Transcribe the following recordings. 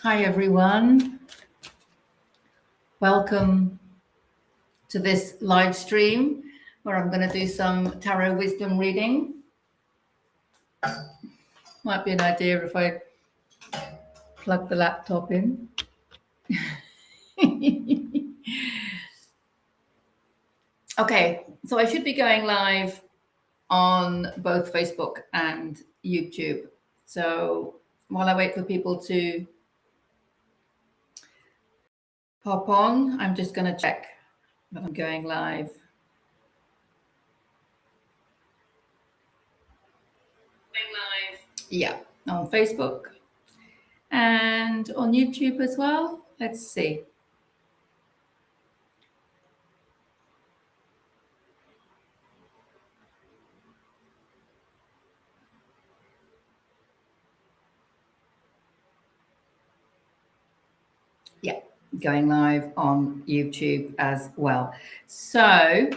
Hi, everyone. Welcome to this live stream where I'm going to do some tarot wisdom reading. Might be an idea if I plug the laptop in. Okay, so I should be going live on both Facebook and YouTube. So while I wait for people to pop on, I'm just going to check that I'm going live. Yeah, on Facebook and on YouTube as well. Let's see. Yeah, going live on YouTube as well. So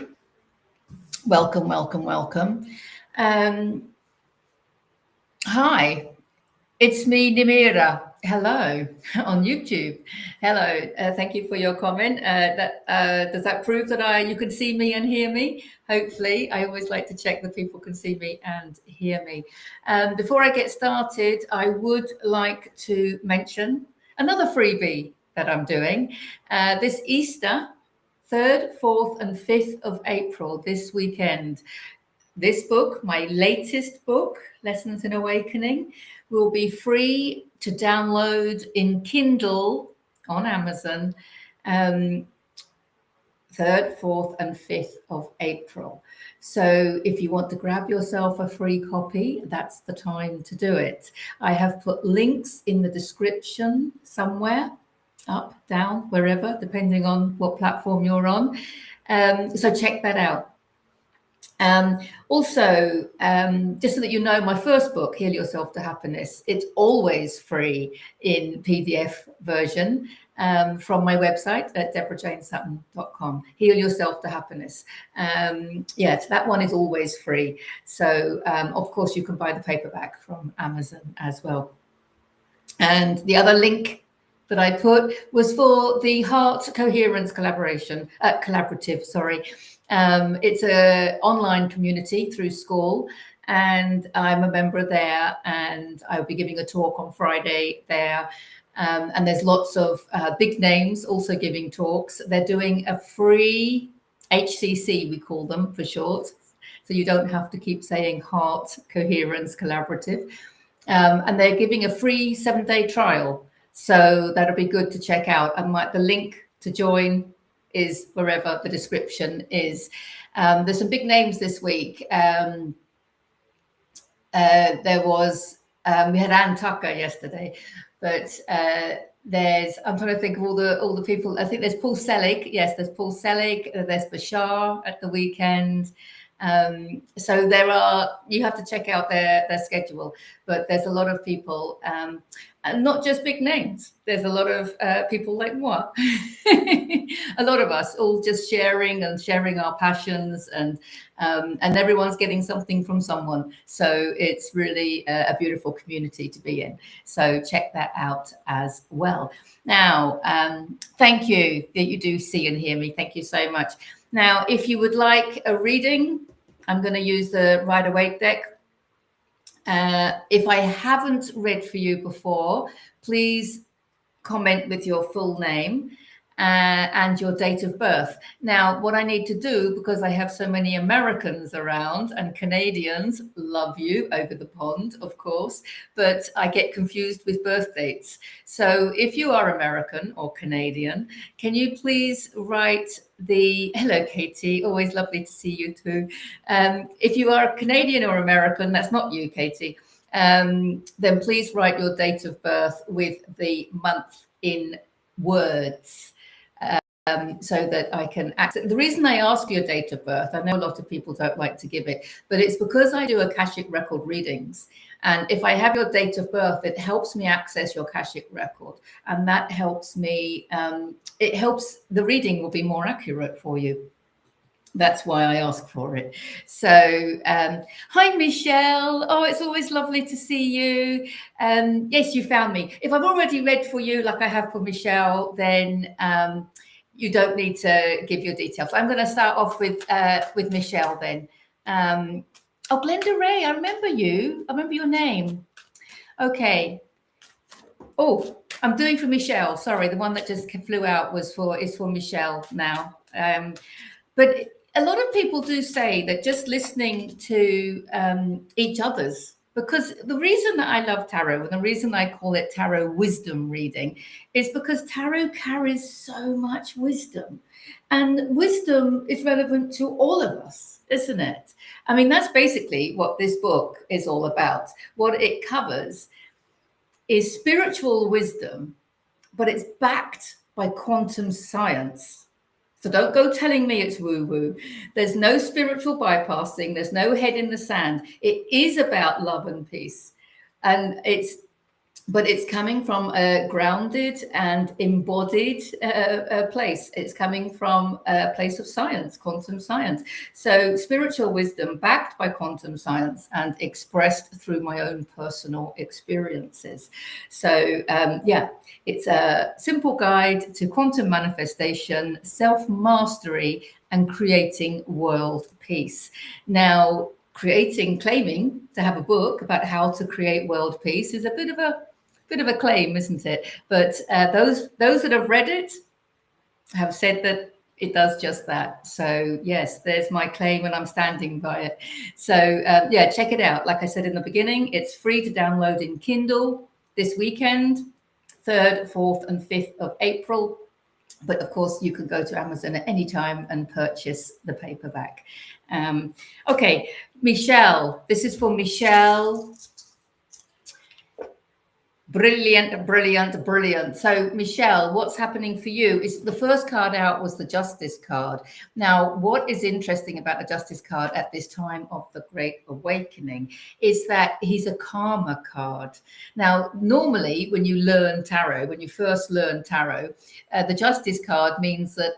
welcome, welcome, welcome. Hi, it's me, Nimira. Hello on YouTube. Hello, thank you for your comment. Does that prove that you can see me and hear me? Hopefully. I always like to check that people can see me and hear me. Before I get started, I would like to mention another freebie that I'm doing this Easter, 3rd, 4th and 5th of April, this weekend. This book, my latest book, Lessons in Awakening, will be free to download in Kindle on Amazon 3rd, 4th and 5th of April. So if you want to grab yourself a free copy, that's the time to do it. I have put links in the description somewhere, up, down, wherever, depending on what platform you're on. So check that out. Also, just so that you know, my first book, Heal Yourself to Happiness, it's always free in PDF version from my website at deborahjanesutton.com. Heal Yourself to Happiness. Yes, that one is always free. So, of course, you can buy the paperback from Amazon as well. And the other link that I put was for the Heart Coherence Collaborative. Sorry. It's an online community through school, and I'm a member there, and I'll be giving a talk on Friday there. And there's lots of big names also giving talks. They're doing a free HCC, we call them for short, so you don't have to keep saying Heart Coherence Collaborative. And they're giving a free 7-day trial. So that'll be good to check out. And the link to join is wherever the description is. There's some big names this week. There was, we had Ann Tucker yesterday, but I'm trying to think of all the people. I think there's Paul Selig. Yes, there's Paul Selig. There's Bashar at the weekend. So you have to check out their schedule, but there's a lot of people, and not just big names. There's a lot of people like moi, a lot of us all just sharing our passions, and everyone's getting something from someone. So it's really a beautiful community to be in. So check that out as well. Now, thank you that you do see and hear me. Thank you so much. Now, if you would like a reading, I'm going to use the Rider-Waite deck. If I haven't read for you before, please comment with your full name and your date of birth. Now, what I need to do, because I have so many Americans around and Canadians, love you over the pond, of course, but I get confused with birth dates. So if you are American or Canadian, can you please write hello, Katie, always lovely to see you too. If you are Canadian or American, that's not you, Katie, then please write your date of birth with the month in words. So that I can access. The reason I ask your date of birth, I know a lot of people don't like to give it, but it's because I do Akashic record readings. And if I have your date of birth, it helps me access your Akashic record. And that helps me, the reading will be more accurate for you. That's why I ask for it. So, hi, Michelle. Oh, it's always lovely to see you. Yes, you found me. If I've already read for you, like I have for Michelle, then you don't need to give your details. I'm going to start off with Michelle then. Oh, Glenda Ray, I remember you. I remember your name. Okay. Oh, I'm doing for Michelle. Sorry, the one that just flew out is for Michelle now. But a lot of people do say that just listening to each other's, because the reason that I love tarot and the reason I call it tarot wisdom reading is because tarot carries so much wisdom, and wisdom is relevant to all of us, isn't it? I mean, that's basically what this book is all about. What it covers is spiritual wisdom, but it's backed by quantum science. So don't go telling me it's woo-woo. There's no spiritual bypassing. There's no head in the sand. It is about love and peace. And but it's coming from a grounded and embodied place. It's coming from a place of science, quantum science. So spiritual wisdom backed by quantum science and expressed through my own personal experiences. So yeah, it's a simple guide to quantum manifestation, self-mastery, and creating world peace. Now, claiming to have a book about how to create world peace is a bit of a claim, isn't it? But those that have read it have said that it does just that. So yes, there's my claim and I'm standing by it. So yeah, check it out. Like I said in the beginning, it's free to download in Kindle this weekend, 3rd, 4th and 5th of April. But of course, you can go to Amazon at any time and purchase the paperback. Okay, Michelle, this is for Michelle. Brilliant, brilliant, brilliant. So, Michelle, what's happening for you is the first card out was the Justice card. Now, what is interesting about the Justice card at this time of the Great Awakening is that he's a karma card. Now, normally when you learn tarot, when you first learn tarot, the Justice card means that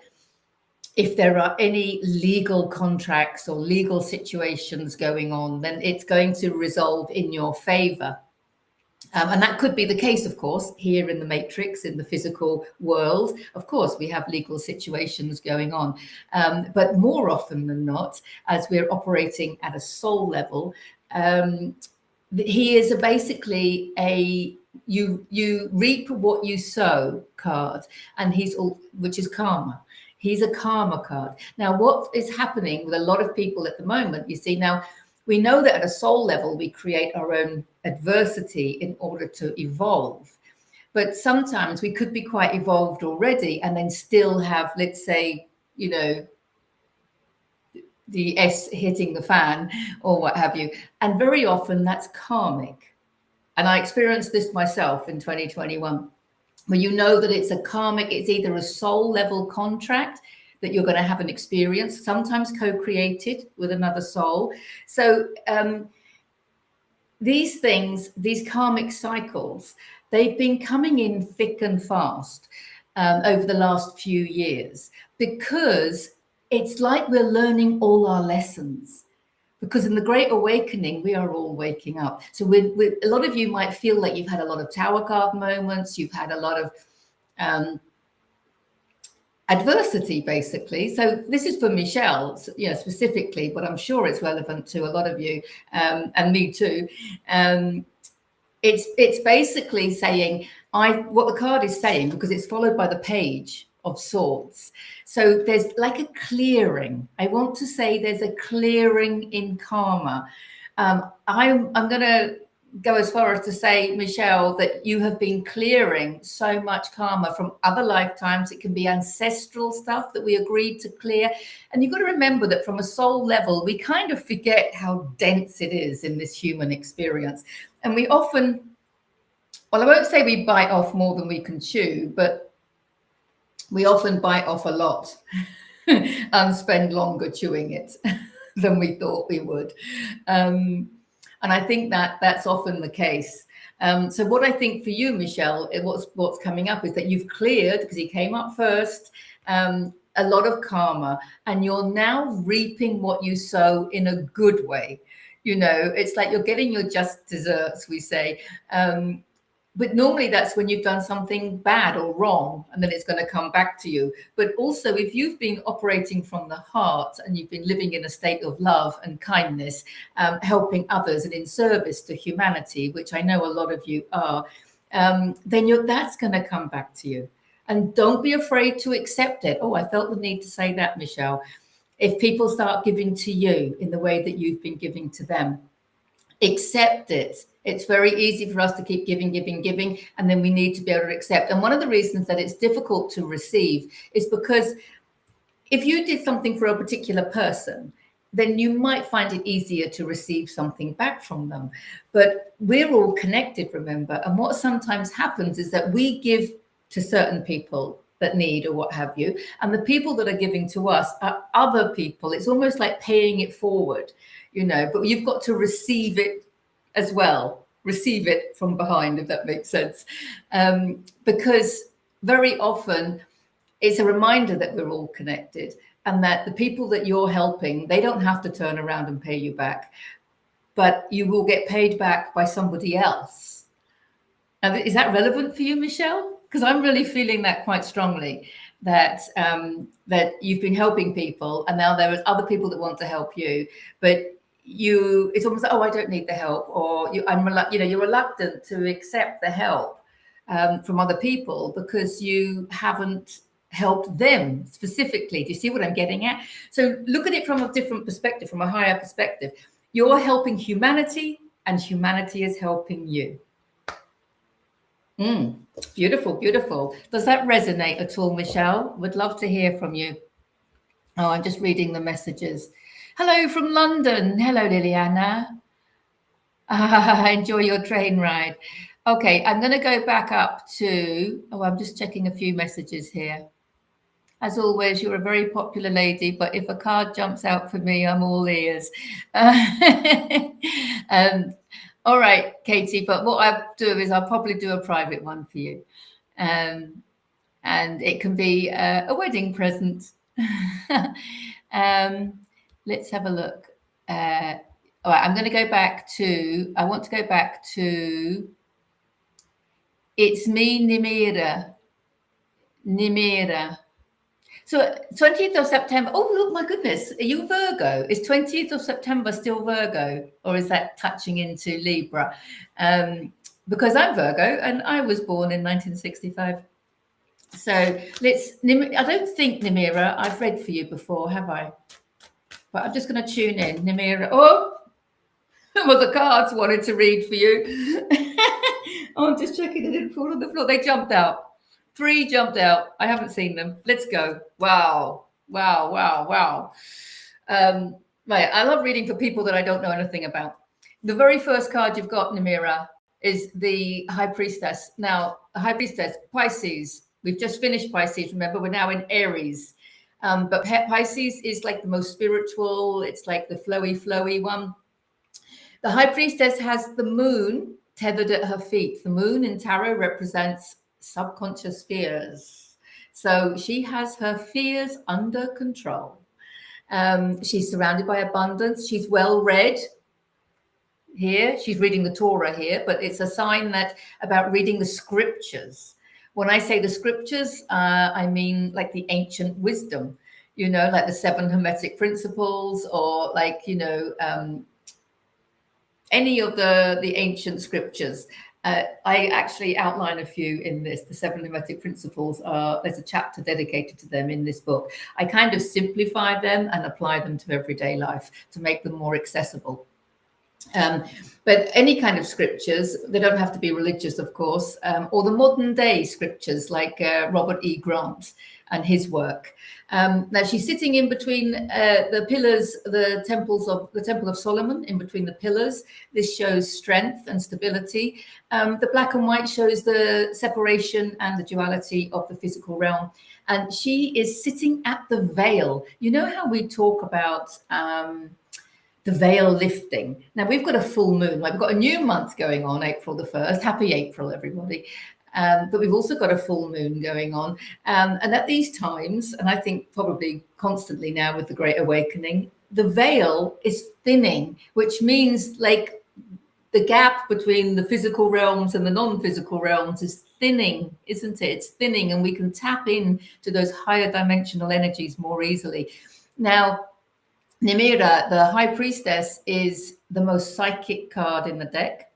if there are any legal contracts or legal situations going on, then it's going to resolve in your favor. And that could be the case, of course, here in the matrix, in the physical world. Of course, we have legal situations going on. But more often than not, as we're operating at a soul level, he is basically you reap what you sow card, and which is karma. He's a karma card. Now, what is happening with a lot of people at the moment, you see, now, we know that at a soul level, we create our own adversity in order to evolve. But sometimes we could be quite evolved already and then still have, let's say, you know, the S hitting the fan or what have you. And very often that's karmic. And I experienced this myself in 2021, where you know that it's a karmic, it's either a soul level contract that you're going to have an experience, sometimes co-created with another soul. So these things, these karmic cycles, they've been coming in thick and fast over the last few years, because it's like we're learning all our lessons. Because in the Great Awakening, we are all waking up. So a lot of you might feel like you've had a lot of Tower card moments, you've had a lot of adversity, basically. So this is for Michelle, specifically, but I'm sure it's relevant to a lot of you, and me too. It's basically saying what the card is saying, because it's followed by the Page of Swords. So there's like a clearing. I want to say there's a clearing in karma. I'm going to go as far as to say, Michelle, that you have been clearing so much karma from other lifetimes. It can be ancestral stuff that we agreed to clear. And you've got to remember that from a soul level, we kind of forget how dense it is in this human experience. And we often, well, I won't say we bite off more than we can chew, but we often bite off a lot and spend longer chewing it than we thought we would. And I think that that's often the case. So what I think for you, Michelle, what's coming up is that you've cleared, because he came up first, a lot of karma, and you're now reaping what you sow in a good way. You know, it's like you're getting your just desserts, we say. But normally that's when you've done something bad or wrong, and then it's going to come back to you. But also, if you've been operating from the heart and you've been living in a state of love and kindness, helping others and in service to humanity, which I know a lot of you are, then that's going to come back to you. And don't be afraid to accept it. Oh, I felt the need to say that, Michelle. If people start giving to you in the way that you've been giving to them, accept it. It's very easy for us to keep giving, and then we need to be able to accept. And one of the reasons that it's difficult to receive is because if you did something for a particular person, then you might find it easier to receive something back from them. But we're all connected, remember, and what sometimes happens is that we give to certain people that need or what have you, and the people that are giving to us are other people. It's almost like paying it forward, you know, but you've got to receive it as well, receive it from behind, if that makes sense, because very often it's a reminder that we're all connected, and that the people that you're helping, they don't have to turn around and pay you back, but you will get paid back by somebody else. Now, is that relevant for you, Michelle? Because I'm really feeling that quite strongly, that that you've been helping people, and now there are other people that want to help you, but it's almost like, oh, I don't need the help, or you're reluctant to accept the help from other people because you haven't helped them specifically. Do you see what I'm getting at? So look at it from a different perspective, from a higher perspective. You're helping humanity, and humanity is helping you. Beautiful, beautiful. Does that resonate at all, Michelle? Would love to hear from you. Oh, I'm just reading the messages. Hello from London. Hello, Liliana. Enjoy your train ride. Okay, I'm going to go back up to, I'm just checking a few messages here. As always, you're a very popular lady, but if a card jumps out for me, I'm all ears. All right, Katie, but what I'll do is I'll probably do a private one for you. And it can be a wedding present. Let's have a look. All right, I'm going to go back to, I want to go back to, it's me, Nimira. So 20th of September. Oh, look, my goodness. Are you Virgo? Is 20th of September still Virgo? Or is that touching into Libra? Because I'm Virgo and I was born in 1965. So I don't think, Nimira, I've read for you before, have I? But I'm just going to tune in. Nimira. Oh, well, the cards wanted to read for you. Oh, I'm just checking they didn't fall on the floor. They jumped out. 3 jumped out. I haven't seen them. Let's go. Wow. Right. I love reading for people that I don't know anything about. The very first card you've got, Nimira, is the High Priestess. Now, the High Priestess, Pisces. We've just finished Pisces. Remember, we're now in Aries. But Pisces is like the most spiritual. It's like the flowy one. The High Priestess has the moon tethered at her feet. The moon in tarot represents subconscious fears. So she has her fears under control. She's surrounded by abundance. She's well read. Here, she's reading the Torah here, but it's a sign that about reading the scriptures. When I say the scriptures, I mean like the ancient wisdom, you know, like the 7 Hermetic principles, or like, you know, any of the ancient scriptures. I actually outline a few in this. The 7 Hermetic principles there's a chapter dedicated to them in this book. I kind of simplify them and apply them to everyday life to make them more accessible. But any kind of scriptures, they don't have to be religious, of course, or the modern day scriptures like Robert E. Grant and his work. Now she's sitting in between the pillars, the Temple of Solomon, in between the pillars. This shows strength and stability. The black and white shows the separation and the duality of the physical realm. And she is sitting at the veil. You know how we talk about the veil lifting. Now we've got a full moon, like we've got a new month going on, April the 1st. Happy April, everybody. But we've also got a full moon going on. And at these times, and I think probably constantly now with the Great Awakening, the veil is thinning, which means like the gap between the physical realms and the non-physical realms is thinning, isn't it? It's thinning, and we can tap in to those higher dimensional energies more easily. Now, Nimira, the High Priestess, is the most psychic card in the deck.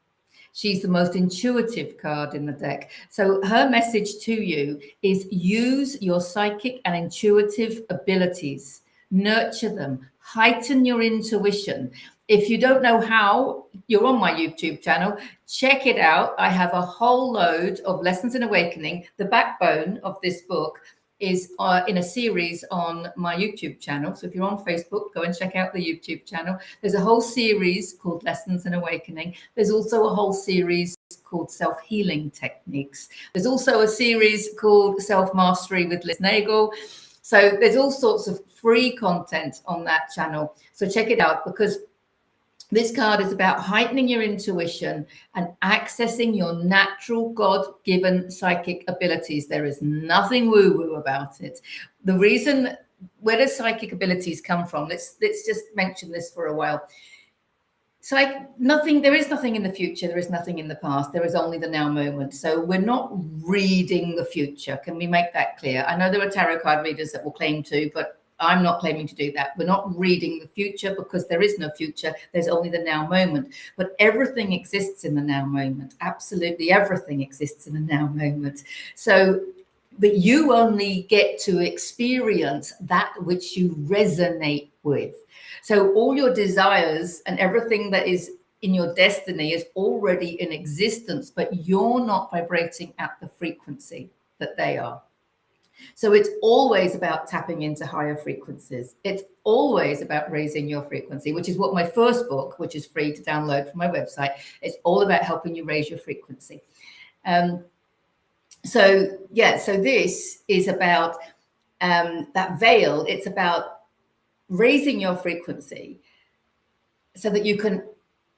She's the most intuitive card in the deck. So her message to you is use your psychic and intuitive abilities, nurture them, heighten your intuition. If you don't know how, you're on my YouTube channel, check it out. I have a whole load of lessons in awakening. The backbone of this book is in a series on my YouTube channel. So if you're on Facebook, go and check out the YouTube channel. There's a whole series called Lessons in Awakening. There's also a whole series called Self-Healing Techniques. There's also a series called Self-Mastery with Liz Nagel. So there's all sorts of free content on that channel. So check it out, because this card is about heightening your intuition and accessing your natural God-given psychic abilities. There is nothing woo-woo about it. The reason, where does psychic abilities come from? Let's just mention this for a while. There is nothing in the future. There is nothing in the past. There is only the now moment. So we're not reading the future. Can we make that clear? I know there are tarot card readers that will claim to, but I'm not claiming to do that. We're not reading the future, because there is no future. There's only the now moment. But everything exists in the now moment. Absolutely everything exists in the now moment. So, but you only get to experience that which you resonate with. So all your desires and everything that is in your destiny is already in existence, but you're not vibrating at the frequency that they are. So it's always about tapping into higher frequencies. It's always about raising your frequency, which is what my first book, which is free to download from my website, it's all about helping you raise your frequency. So this is about that veil. It's about raising your frequency so that you can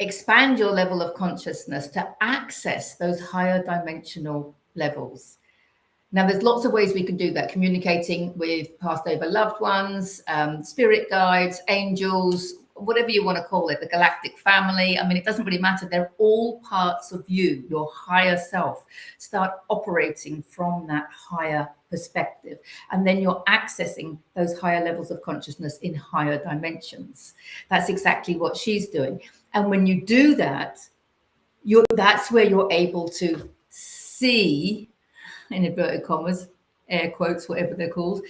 expand your level of consciousness to access those higher dimensional levels. Now, there's lots of ways we can do that, communicating with passed over loved ones, spirit guides, angels, whatever you want to call it, the galactic family. I mean, it doesn't really matter. They're all parts of you, your higher self. Start operating from that higher perspective. And then you're accessing those higher levels of consciousness in higher dimensions. That's exactly what she's doing. And when you do that, that's where you're able to see, in inverted commas, air quotes, whatever they're called,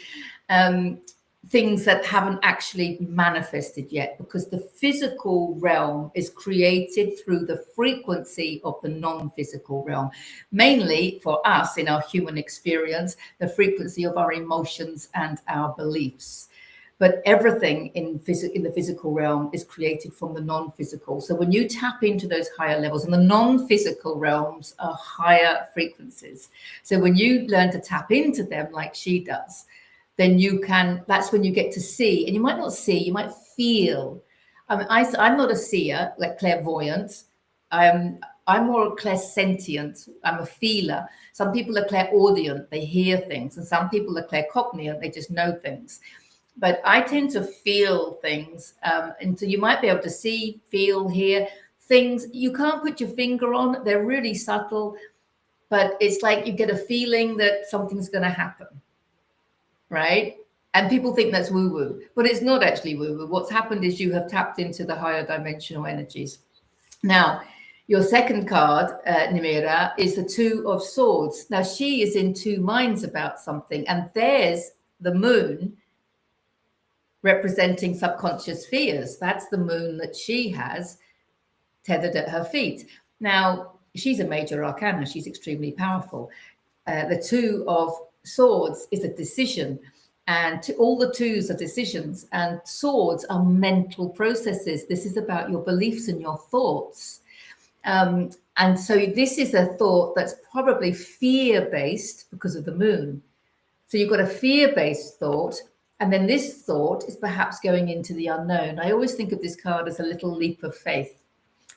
things that haven't actually manifested yet, because the physical realm is created through the frequency of the non-physical realm. Mainly for us, in our human experience, the frequency of our emotions and our beliefs. But everything in the physical realm is created from the non-physical. So when you tap into those higher levels, and the non-physical realms are higher frequencies. So when you learn to tap into them like she does, then that's when you get to see. And you might not see, you might feel. I'm not a seer, like clairvoyant. I'm more clairsentient. I'm a feeler. Some people are clairaudient, they hear things. And some people are claircognizant, they just know things. But I tend to feel things, and so you might be able to see, feel, hear things you can't put your finger on. They're really subtle, but it's like you get a feeling that something's going to happen, right? And people think that's woo-woo, but it's not actually woo-woo. What's happened is you have tapped into the higher dimensional energies. Now, your second card, Nimira, is the Two of Swords. Now, she is in two minds about something, and there's the moon representing subconscious fears. That's the moon that she has tethered at her feet. Now, she's a major arcana. She's extremely powerful. The Two of Swords is a decision, and all the twos are decisions, and swords are mental processes. This is about your beliefs and your thoughts. And so this is a thought that's probably fear-based because of the moon. So you've got a fear-based thought, and then this thought is perhaps going into the unknown. I always think of this card as a little leap of faith.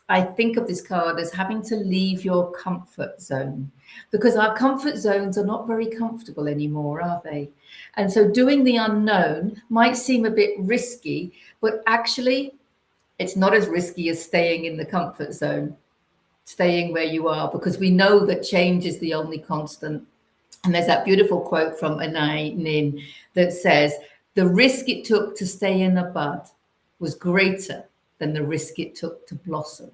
I think of this card as having to leave your comfort zone, because our comfort zones are not very comfortable anymore, are they? And so doing the unknown might seem a bit risky, but actually it's not as risky as staying in the comfort zone, staying where you are, because we know that change is the only constant. And there's that beautiful quote from Anai Nin that says, the risk it took to stay in a bud was greater than the risk it took to blossom.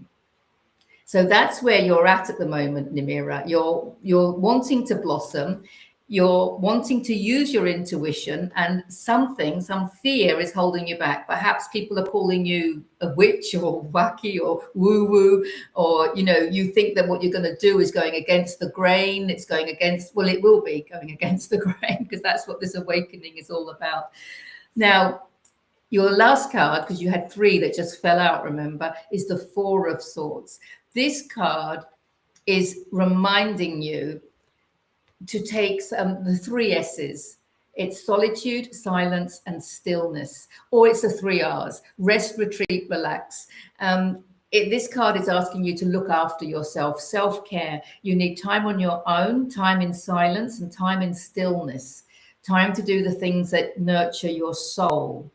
So that's where you're at the moment, Nimira. You're wanting to blossom. You're wanting to use your intuition, and some fear is holding you back. Perhaps people are calling you a witch or wacky or woo-woo, or, you think that what you're going to do is going against the grain. It's going against, well, it will be going against the grain, because that's what this awakening is all about. Now, your last card, because you had 3 that just fell out, remember, is the 4 of Swords. This card is reminding you to take the 3 S's. It's solitude, silence, and stillness, or it's the 3 R's: rest, retreat, relax. This card is asking you to look after yourself, self-care. You need time on your own, time in silence, and time in stillness, time to do the things that nurture your soul.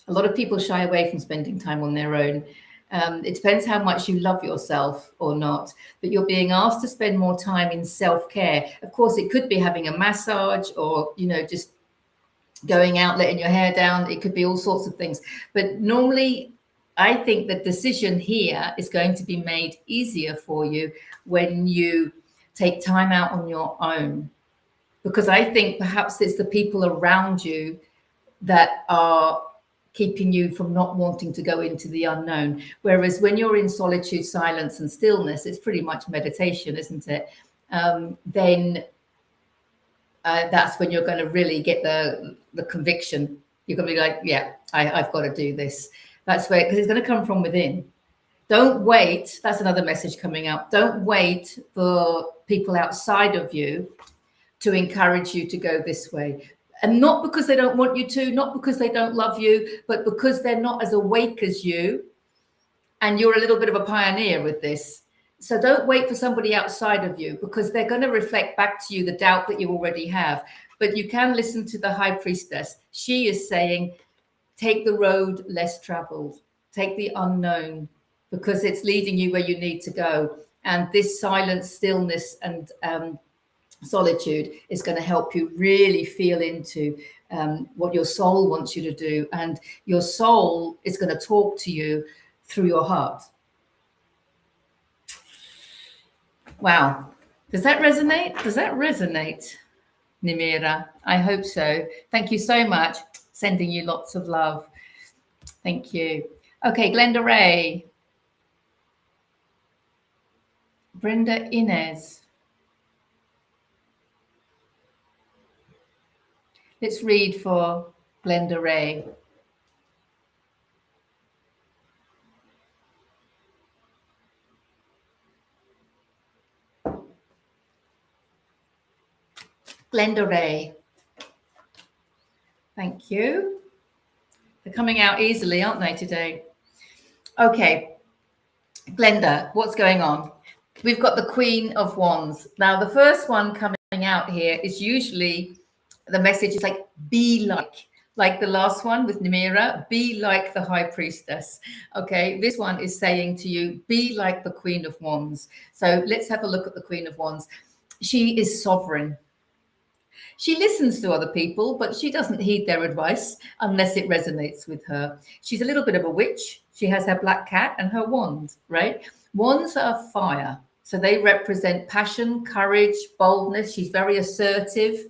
A lot of people shy away from spending time on their own. It depends how much you love yourself or not, but you're being asked to spend more time in self-care. Of course, it could be having a massage, or, just going out, letting your hair down. It could be all sorts of things. But normally, I think the decision here is going to be made easier for you when you take time out on your own, because I think perhaps it's the people around you that are keeping you from not wanting to go into the unknown. Whereas when you're in solitude, silence, and stillness, it's pretty much meditation, isn't it? Then that's when you're going to really get the conviction. You're going to be like, yeah, I've got to do this. That's where, because it's going to come from within. Don't wait. That's another message coming up. Don't wait for people outside of you to encourage you to go this way. And not because they don't want you to, not because they don't love you, but because they're not as awake as you. And you're a little bit of a pioneer with this. So don't wait for somebody outside of you, because they're going to reflect back to you the doubt that you already have. But you can listen to the High Priestess. She is saying, take the road less traveled, take the unknown, because it's leading you where you need to go. And this silence, stillness, and solitude is going to help you really feel into what your soul wants you to do. And your soul is going to talk to you through your heart. Wow. Does that resonate? Does that resonate, Nimira? I hope so. Thank you so much. Sending you lots of love. Thank you. Okay, Glenda Ray. Brenda Inez. Let's read for Glenda Ray. Glenda Ray. Thank you. They're coming out easily, aren't they, today? Okay. Glenda, what's going on? We've got the Queen of Wands. Now, the first one coming out here is usually the message is like, be like the last one with Nimira, be like the High Priestess. Okay, this one is saying to you, be like the Queen of Wands. So let's have a look at the Queen of Wands. She is sovereign. She listens to other people, but she doesn't heed their advice unless it resonates with her. She's a little bit of a witch. She has her black cat and her wand, right? Wands are fire. So they represent passion, courage, boldness. She's very assertive.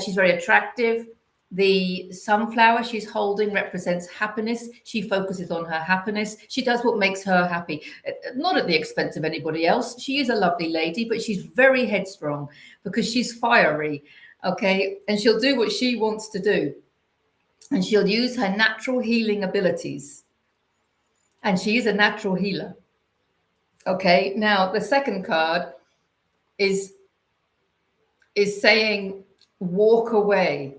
She's very attractive. The sunflower she's holding represents happiness. She focuses on her happiness. She does what makes her happy, not at the expense of anybody else. She is a lovely lady, but she's very headstrong because she's fiery, okay? And she'll do what she wants to do. And she'll use her natural healing abilities. And she is a natural healer. Okay, now the second card is saying, walk away.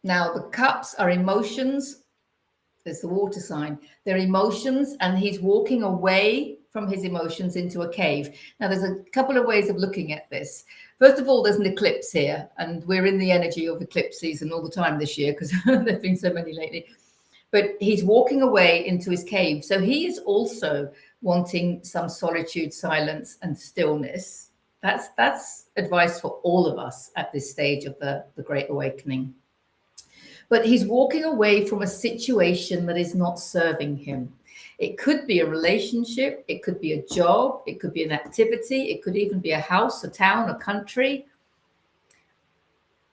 Now, the cups are emotions, There's the water sign. They're emotions, and he's walking away from his emotions into a cave. Now, there's a couple of ways of looking at this. First of all, there's an eclipse here, and we're in the energy of eclipse season all the time this year because there've been so many lately. But he's walking away into his cave. So he is also wanting some solitude, silence, and stillness. That's advice for all of us at this stage of the Great Awakening. But he's walking away from a situation that is not serving him. It could be a relationship, it could be a job, it could be an activity, it could even be a house, a town, a country.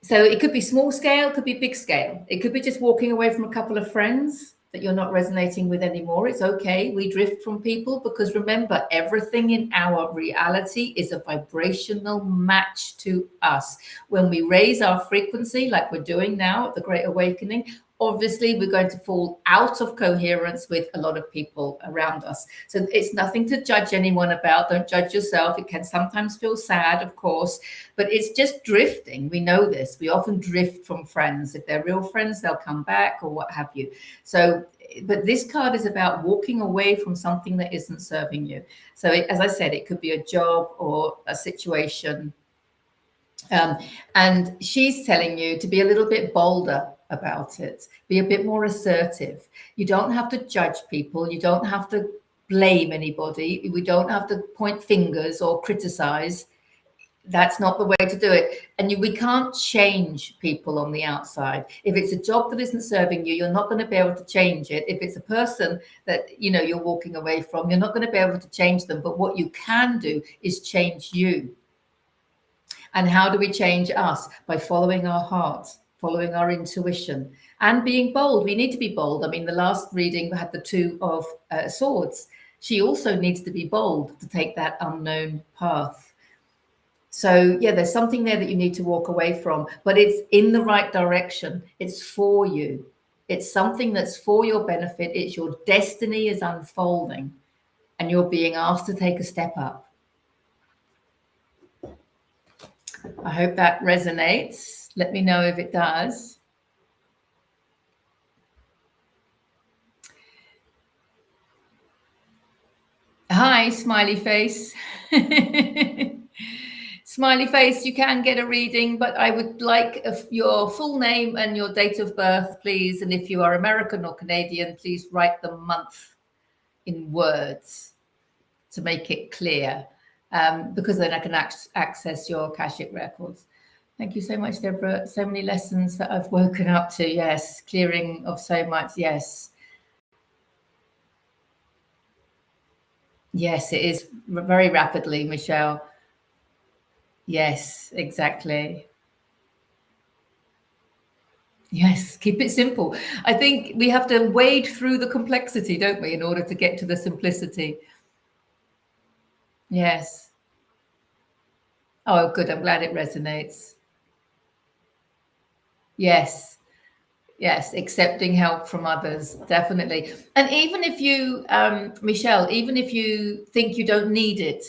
So it could be small scale, it could be big scale. It could be just walking away from a couple of friends that you're not resonating with anymore. It's okay. We drift from people because remember, everything in our reality is a vibrational match to us. When we raise our frequency, like we're doing now at the Great Awakening, obviously we're going to fall out of coherence with a lot of people around us. So it's nothing to judge anyone about. Don't judge yourself. It can sometimes feel sad, of course, but it's just drifting. We know this. We often drift from friends. If they're real friends, they'll come back or what have you. So, but this card is about walking away from something that isn't serving you. So as I said, it could be a job or a situation. And she's telling you to be a little bit bolder about it, be a bit more assertive. You don't have to judge people. You don't have to blame anybody. We don't have to point fingers or criticize. That's not the way to do it. And we can't change people on the outside. If it's a job that isn't serving you, you're not going to be able to change it. If it's a person that, you know, you're walking away from, you're not going to be able to change them. But what you can do is change you. And how do we change us? By following our hearts, following our intuition, and being bold. We need to be bold. I mean, the last reading had the Two of Swords. She also needs to be bold to take that unknown path. So, yeah, there's something there that you need to walk away from, but it's in the right direction. It's for you. It's something that's for your benefit. It's your destiny is unfolding, and you're being asked to take a step up. I hope that resonates. Let me know if it does. Hi, smiley face. Smiley face, you can get a reading, but I would like your full name and your date of birth, please. And if you are American or Canadian, please write the month in words to make it clear. Because then I can access your Akashic records. Thank you so much, Deborah. So many lessons that I've woken up to. Yes. Clearing of so much. Yes. Yes, it is very rapidly, Michelle. Yes, exactly. Yes, keep it simple. I think we have to wade through the complexity, don't we, in order to get to the simplicity. Yes. Oh, good. I'm glad it resonates. Yes. Yes, accepting help from others, definitely. And even if you, Michelle, even if you think you don't need it,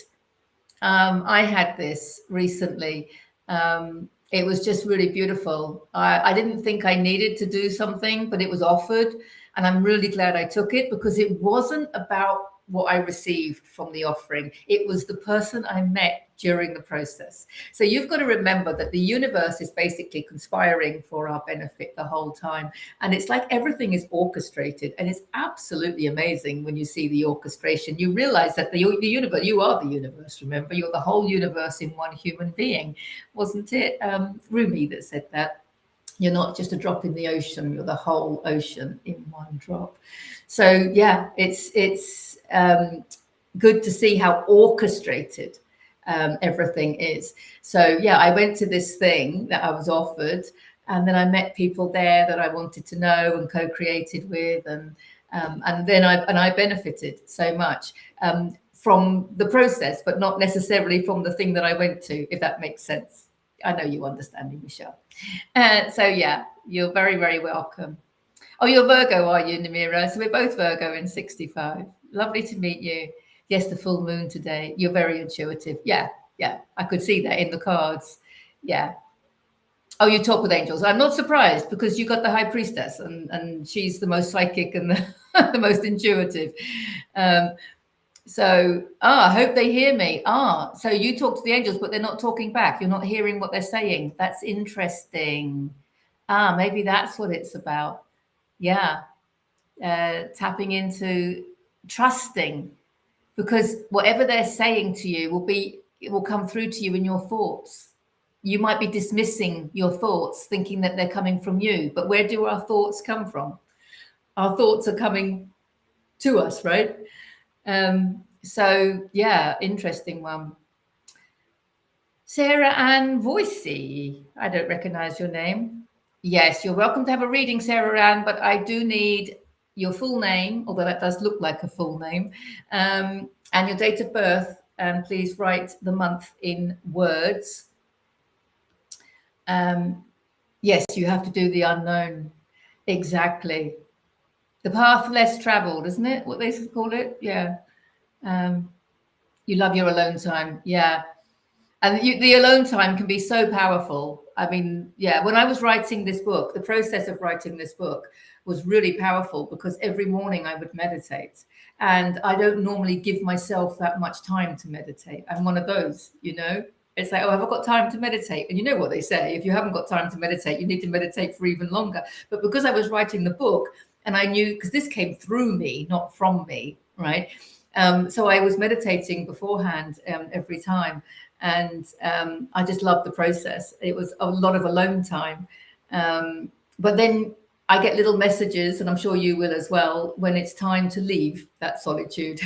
I had this recently. It was just really beautiful. I didn't think I needed to do something, but it was offered. And I'm really glad I took it because it wasn't about what I received from the offering. It was the person I met during the process. So you've got to remember that the universe is basically conspiring for our benefit the whole time. And it's like everything is orchestrated. And it's absolutely amazing when you see the orchestration. You realize that the universe, you are the universe, remember? You're the whole universe in one human being. Wasn't it Rumi that said that? You're not just a drop in the ocean, you're the whole ocean in one drop. So yeah, it's good to see how orchestrated everything is. So yeah, I went to this thing that I was offered, and then I met people there that I wanted to know and co-created with, and then I benefited so much from the process, but not necessarily from the thing that I went to, if that makes sense. I know you understand me, Michelle. So yeah, you're very, very welcome. Oh, you're Virgo, are you, Namira? So we're both Virgo in 65. Lovely to meet you. Yes, the full moon today. You're very intuitive. Yeah, yeah. I could see that in the cards. Yeah. Oh, you talk with angels. I'm not surprised because you got the high priestess, and she's the most psychic and the most intuitive. So, I hope they hear me. So you talk to the angels, but they're not talking back. You're not hearing what they're saying. That's interesting. Maybe that's what it's about. Yeah. Tapping into trusting, because whatever they're saying to you it will come through to you in your thoughts. You might be dismissing your thoughts, thinking that they're coming from you, but where do our thoughts come from? Our thoughts are coming to us, right? So yeah, interesting one. Sarah Ann Voicey, I don't recognize your name. Yes, you're welcome to have a reading, Sarah Ann, but I do need your full name, although that does look like a full name, and your date of birth, and please write the month in words. Yes, you have to do the unknown. Exactly. The path less traveled, isn't it? What they call it? Yeah. You love your alone time. Yeah. And the alone time can be so powerful. I mean, yeah, when I was writing this book, the process of writing this book was really powerful because every morning I would meditate. And I don't normally give myself that much time to meditate. I'm one of those, It's like, oh, have I got time to meditate? And you know what they say, if you haven't got time to meditate, you need to meditate for even longer. But because I was writing the book and I knew, because this came through me, not from me, right? So I was meditating beforehand every time. And I just loved the process. It was a lot of alone time. But then I get little messages, and I'm sure you will as well, when it's time to leave that solitude,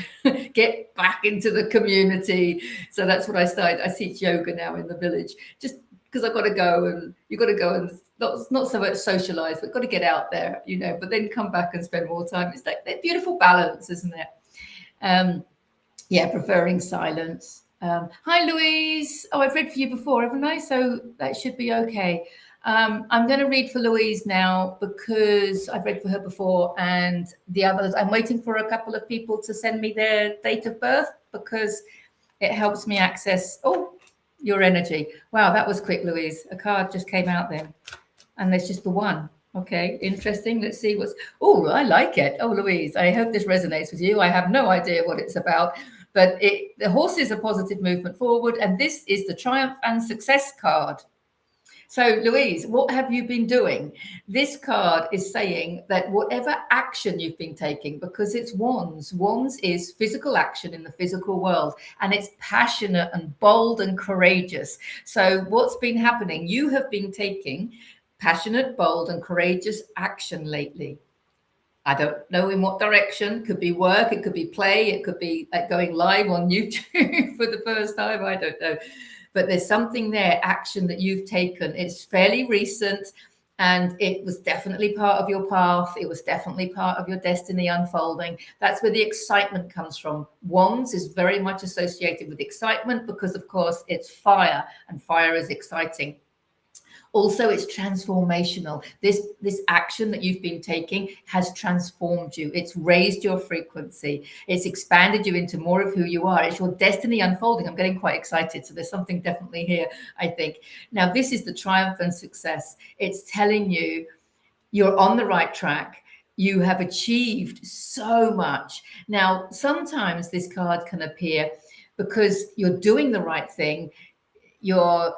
get back into the community. So that's what I started. I teach yoga now in the village, just because I've got to go, and you've got to go and not so much socialize, but got to get out there, but then come back and spend more time. It's like that beautiful balance, isn't it? Yeah, preferring silence. Hi, Louise. Oh, I've read for you before, haven't I? So that should be okay. I'm going to read for Louise now because I've read for her before, and the others, I'm waiting for a couple of people to send me their date of birth because it helps me access, your energy. Wow, that was quick, Louise. A card just came out then, and there's just the one. Okay, interesting. Let's see I like it. Oh, Louise, I hope this resonates with you. I have no idea what it's about, but the horse is a positive movement forward, and this is the Triumph and Success card. So, Louise, what have you been doing? This card is saying that whatever action you've been taking, because it's wands is physical action in the physical world, and it's passionate and bold and courageous. So what's been happening? You have been taking passionate, bold, and courageous action lately. I don't know in what direction. Could be work, it could be play, it could be like going live on YouTube for the first time. I don't know. But there's something there, action that you've taken. It's fairly recent, and it was definitely part of your path. It was definitely part of your destiny unfolding. That's where the excitement comes from. Wands is very much associated with excitement because, of course, it's fire, and fire is exciting. Also, it's transformational. This action that you've been taking has transformed you. It's raised your frequency. It's expanded you into more of who you are. It's your destiny unfolding. I'm getting quite excited. So there's something definitely here, I think. Now, this is the Triumph and Success. It's telling you you're on the right track. You have achieved so much. Now, sometimes this card can appear because you're doing the right thing. You're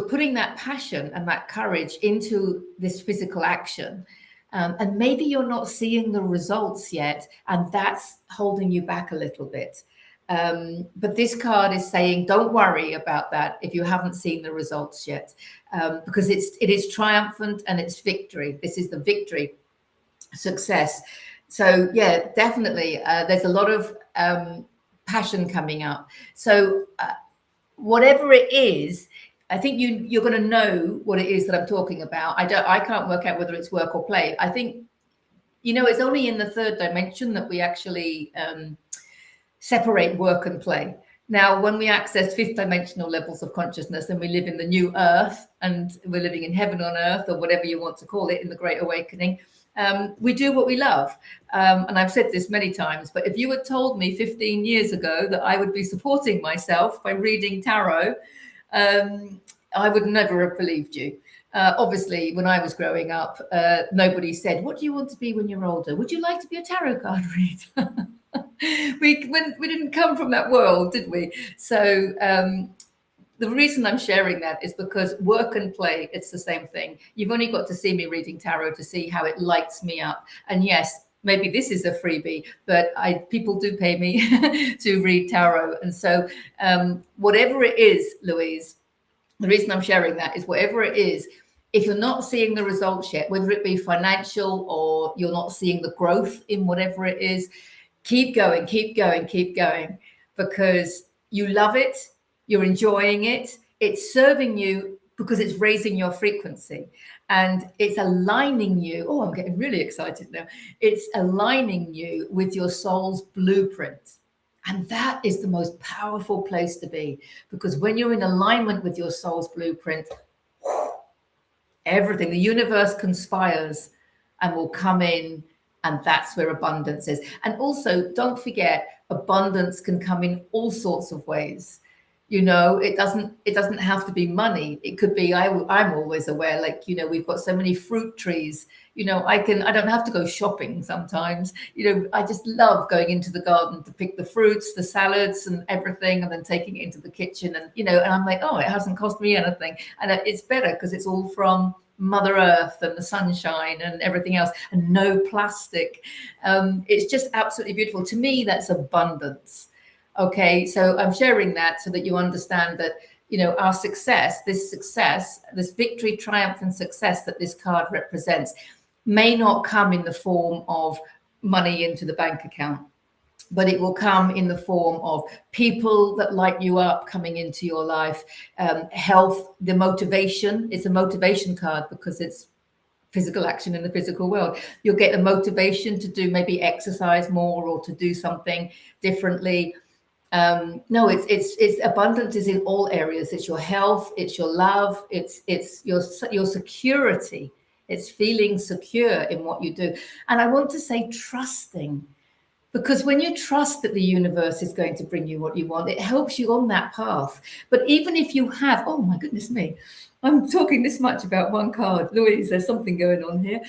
putting that passion and that courage into this physical action. And maybe you're not seeing the results yet, and that's holding you back a little bit. But this card is saying, don't worry about that if you haven't seen the results yet, because it is triumphant and it's victory. This is the victory, success. So yeah, definitely, there's a lot of passion coming up. So whatever it is, I think you're going to know what it is that I'm talking about. I can't work out whether it's work or play. I think, it's only in the third dimension that we actually separate work and play. Now, when we access fifth dimensional levels of consciousness and we live in the new earth, and we're living in heaven on earth, or whatever you want to call it, in the Great Awakening, we do what we love. And I've said this many times, but if you had told me 15 years ago that I would be supporting myself by reading tarot, I would never have believed you. Obviously, when I was growing up, nobody said, "What do you want to be when you're older? Would you like to be a tarot card reader?" we didn't come from that world, did we? So the reason I'm sharing that is because work and play, it's the same thing. You've only got to see me reading tarot to see how it lights me up. And yes, maybe this is a freebie, but people do pay me to read tarot. And so whatever it is, Louise, the reason I'm sharing that is whatever it is, if you're not seeing the results yet, whether it be financial or you're not seeing the growth in whatever it is, keep going, keep going, keep going, because you love it, you're enjoying it, it's serving you because it's raising your frequency and it's aligning you. Oh, I'm getting really excited now. It's aligning you with your soul's blueprint. And that is the most powerful place to be, because when you're in alignment with your soul's blueprint, everything, the universe conspires and will come in, and that's where abundance is. And also, don't forget, abundance can come in all sorts of ways. You know, it doesn't have to be money. It could be, I'm always aware, like, you know, we've got so many fruit trees. You know, I don't have to go shopping sometimes. You know, I just love going into the garden to pick the fruits, the salads and everything, and then taking it into the kitchen. And, you know, and I'm like, oh, it hasn't cost me anything. And it's better because it's all from Mother Earth and the sunshine and everything else, and no plastic. It's just absolutely beautiful. To me, that's abundance. Okay, so I'm sharing that so that you understand that, you know, our success, this victory, triumph, and success that this card represents may not come in the form of money into the bank account, but it will come in the form of people that light you up coming into your life, health, the motivation. It's a motivation card because it's physical action in the physical world. You'll get the motivation to do maybe exercise more or to do something differently. No, it's abundance is in all areas. It's your health, it's your love, it's your security. It's feeling secure in what you do. And I want to say trusting, because when you trust that the universe is going to bring you what you want, it helps you on that path. But even if you have, oh my goodness me, I'm talking this much about one card. Louise, there's something going on here.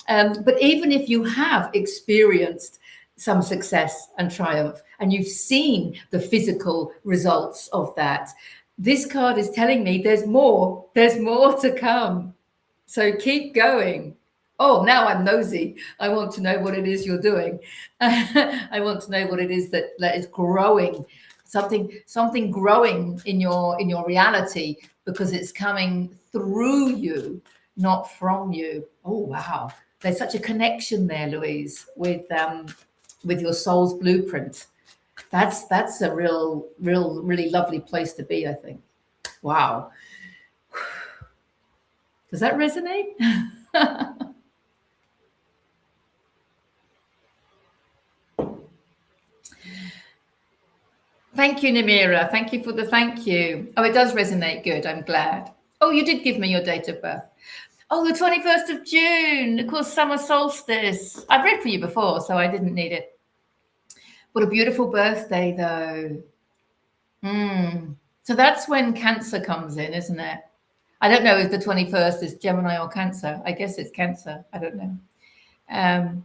But even if you have experienced some success and triumph, and you've seen the physical results of that, this card is telling me there's more to come. So keep going. Oh, now I'm nosy. I want to know what it is you're doing. I want to know what it is that is growing, something growing in your reality, because it's coming through you, not from you. Oh, wow. There's such a connection there, Louise, with your soul's blueprint. That's a really lovely place to be, I think. Wow. Does that resonate? Thank you, Namira. Thank you for the thank you. Oh, it does resonate. Good. I'm glad. Oh, you did give me your date of birth. Oh, the 21st of June. Of course, summer solstice. I've read for you before, so I didn't need it. What a beautiful birthday, though. So that's when Cancer comes in, isn't it? I don't know if the 21st is Gemini or Cancer. I guess it's Cancer. I don't know.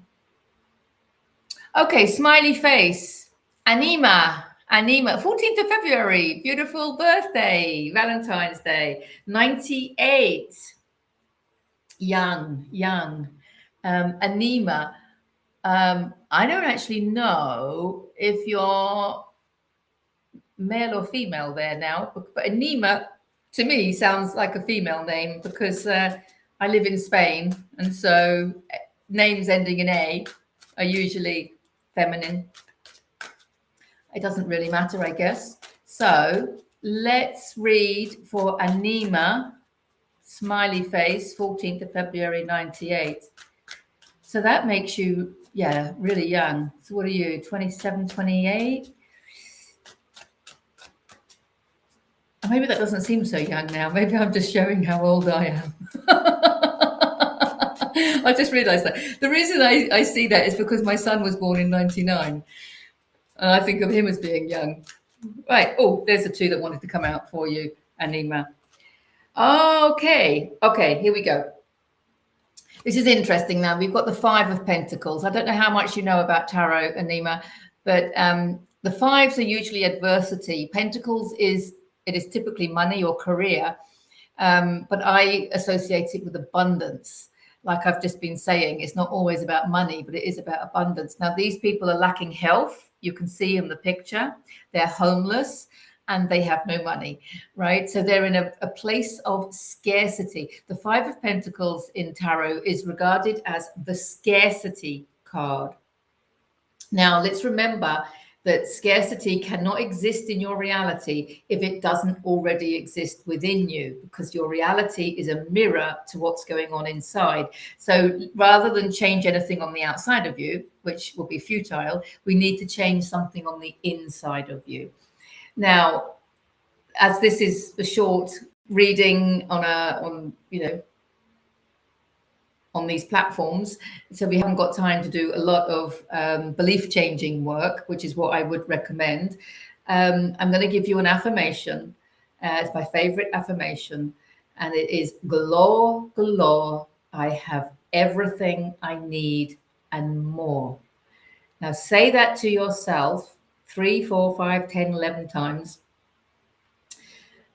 Okay, smiley face. Anima, 14th of February. Beautiful birthday. Valentine's Day. 98. Young. Anima. I don't actually know if you're male or female there now, but Anima to me sounds like a female name, because I live in Spain, and so names ending in A are usually feminine. It doesn't really matter, I guess. So let's read for Anima, smiley face, 14th of February, 98. So that makes you, really young. So what are you, 27, 28? Maybe that doesn't seem so young now. Maybe I'm just showing how old I am. I just realized that. The reason I see that is because my son was born in 99. And I think of him as being young. Right. Oh, there's the two that wanted to come out for you, Anima. Okay, here we go. This is interesting. Now we've got the Five of Pentacles. I don't know how much you know about tarot, Anima, but the fives are usually adversity. Pentacles is typically money or career, but I associate it with abundance. Like I've just been saying, it's not always about money, but it is about abundance. Now these people are lacking health. You can see in the picture, they're homeless and they have no money, right? So they're in a place of scarcity. The Five of Pentacles in tarot is regarded as the scarcity card. Now, let's remember that scarcity cannot exist in your reality if it doesn't already exist within you, because your reality is a mirror to what's going on inside. So rather than change anything on the outside of you, which will be futile, we need to change something on the inside of you. Now, as this is a short reading on these platforms, so we haven't got time to do a lot of belief changing work, which is what I would recommend. I'm going to give you an affirmation. It's my favorite affirmation, and it is galore, galore. I have everything I need and more. Now say that to yourself 3, 4, 5, 10, 11 times.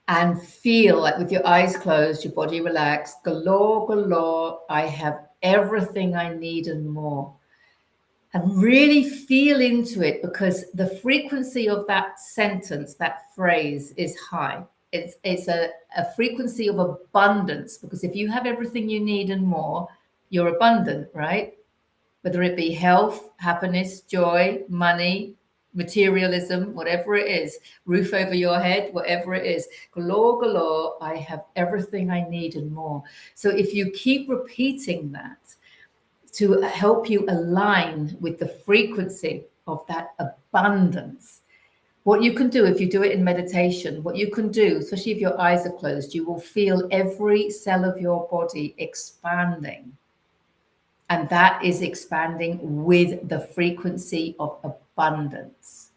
And feel like with your eyes closed, your body relaxed, galore, galore, I have everything I need and more. And really feel into it, because the frequency of that sentence, that phrase is high. It's a frequency of abundance, because if you have everything you need and more, you're abundant, right? Whether it be health, happiness, joy, money, materialism, whatever it is, roof over your head, whatever it is, galore, galore, I have everything I need and more. So if you keep repeating that to help you align with the frequency of that abundance, what you can do, if you do it in meditation, what you can do, especially if your eyes are closed, you will feel every cell of your body expanding. And that is expanding with the frequency of abundance.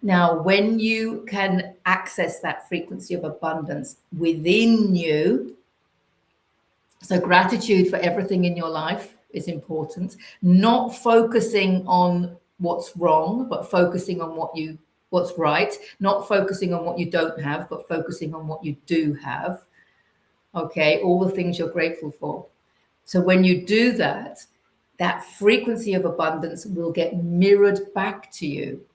Now, when you can access that frequency of abundance within you, so gratitude for everything in your life is important, not focusing on what's wrong, but focusing on what's right, not focusing on what you don't have, but focusing on what you do have. Okay, all the things you're grateful for. So when you do that, that frequency of abundance will get mirrored back to you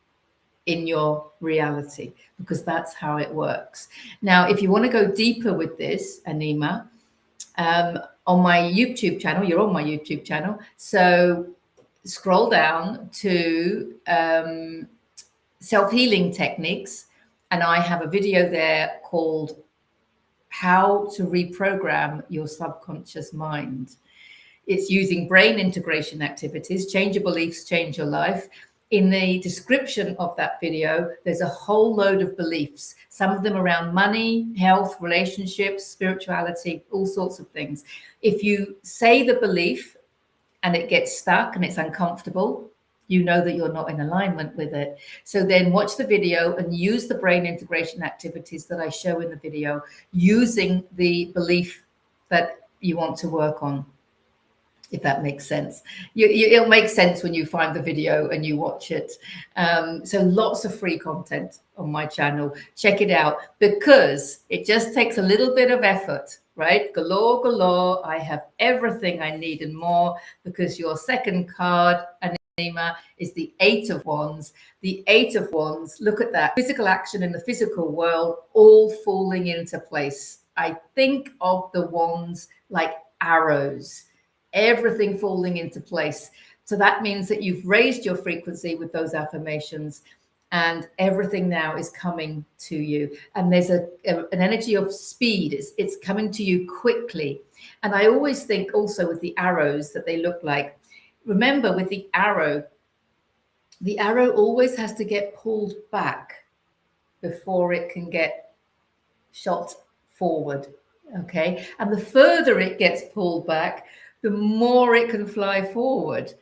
in your reality, because that's how it works. Now, if you want to go deeper with this, Anima, on my YouTube channel, you're on my YouTube channel. So scroll down to self-healing techniques. And I have a video there called How to Reprogram Your Subconscious Mind. It's using brain integration activities. Change your beliefs, change your life. In the description of that video, there's a whole load of beliefs, some of them around money, health, relationships, spirituality, all sorts of things. If you say the belief and it gets stuck and it's uncomfortable, you know that you're not in alignment with it. So then watch the video and use the brain integration activities that I show in the video, using the belief that you want to work on, if that makes sense. It'll make sense when you find the video and you watch it. So lots of free content on my channel. Check it out, because it just takes a little bit of effort, right? Galore, galore, I have everything I need and more, because your second card, Anima, is the Eight of Wands. The Eight of Wands, look at that. Physical action in the physical world, all falling into place. I think of the wands like arrows, everything falling into place. So that means that you've raised your frequency with those affirmations, and everything now is coming to you. And there's an energy of speed. It's coming to you quickly. And I always think also with the arrows that they look like, remember with the arrow always has to get pulled back before it can get shot forward. Okay. And the further it gets pulled back, the more it can fly forward.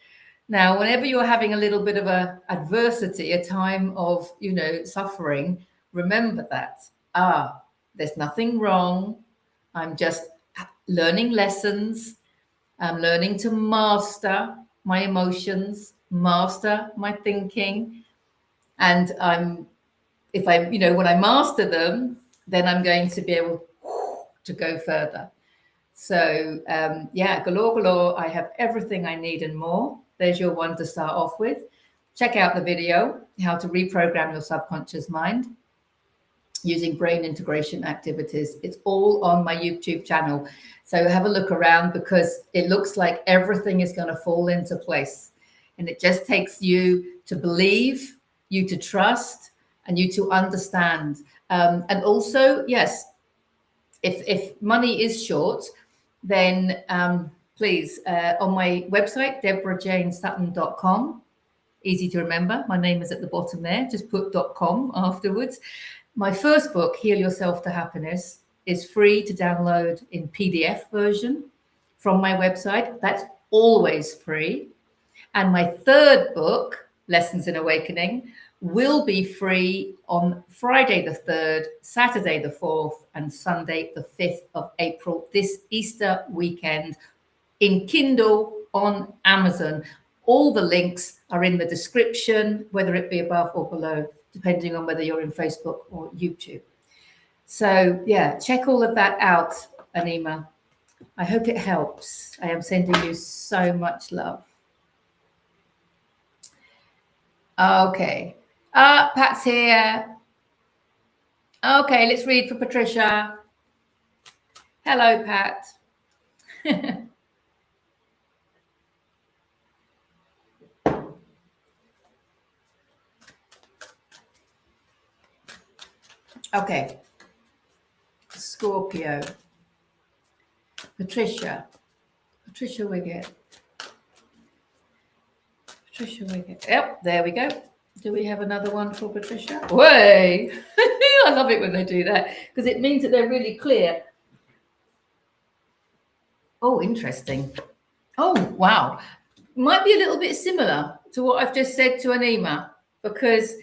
Now, whenever you're having a little bit of a adversity, a time of, suffering, remember that, there's nothing wrong. I'm just learning lessons. I'm learning to master my emotions, master my thinking. And when I master them, then I'm going to be able to go further. So galore, galore. I have everything I need and more. There's your one to start off with. Check out the video, how to reprogram your subconscious mind using brain integration activities. It's all on my YouTube channel. So have a look around, because it looks like everything is going to fall into place. And it just takes you to believe, you to trust, and you to understand. And also, yes, if money is short, then please, on my website, deborahjanesutton.com, easy to remember. My name is at the bottom there. Just put .com afterwards. My first book, Heal Yourself to Happiness, is free to download in PDF version from my website. That's always free. And my third book, Lessons in Awakening, will be free on Friday the 3rd, Saturday the 4th, and Sunday the 5th of April, this Easter weekend, in Kindle on Amazon. All the links are in the description, whether it be above or below, depending on whether you're in Facebook or YouTube. So yeah, check all of that out, Anima. I hope it helps. I am sending you so much love. Okay. Pat's here. Okay, let's read for Patricia. Hello, Pat. Okay. Scorpio. Patricia Wiggett. Patricia Wiggett. Yep, there we go. Do we have another one for Patricia? Way! I love it when they do that, because it means that they're really clear. Oh, interesting. Oh, wow. Might be a little bit similar to what I've just said to Anima, because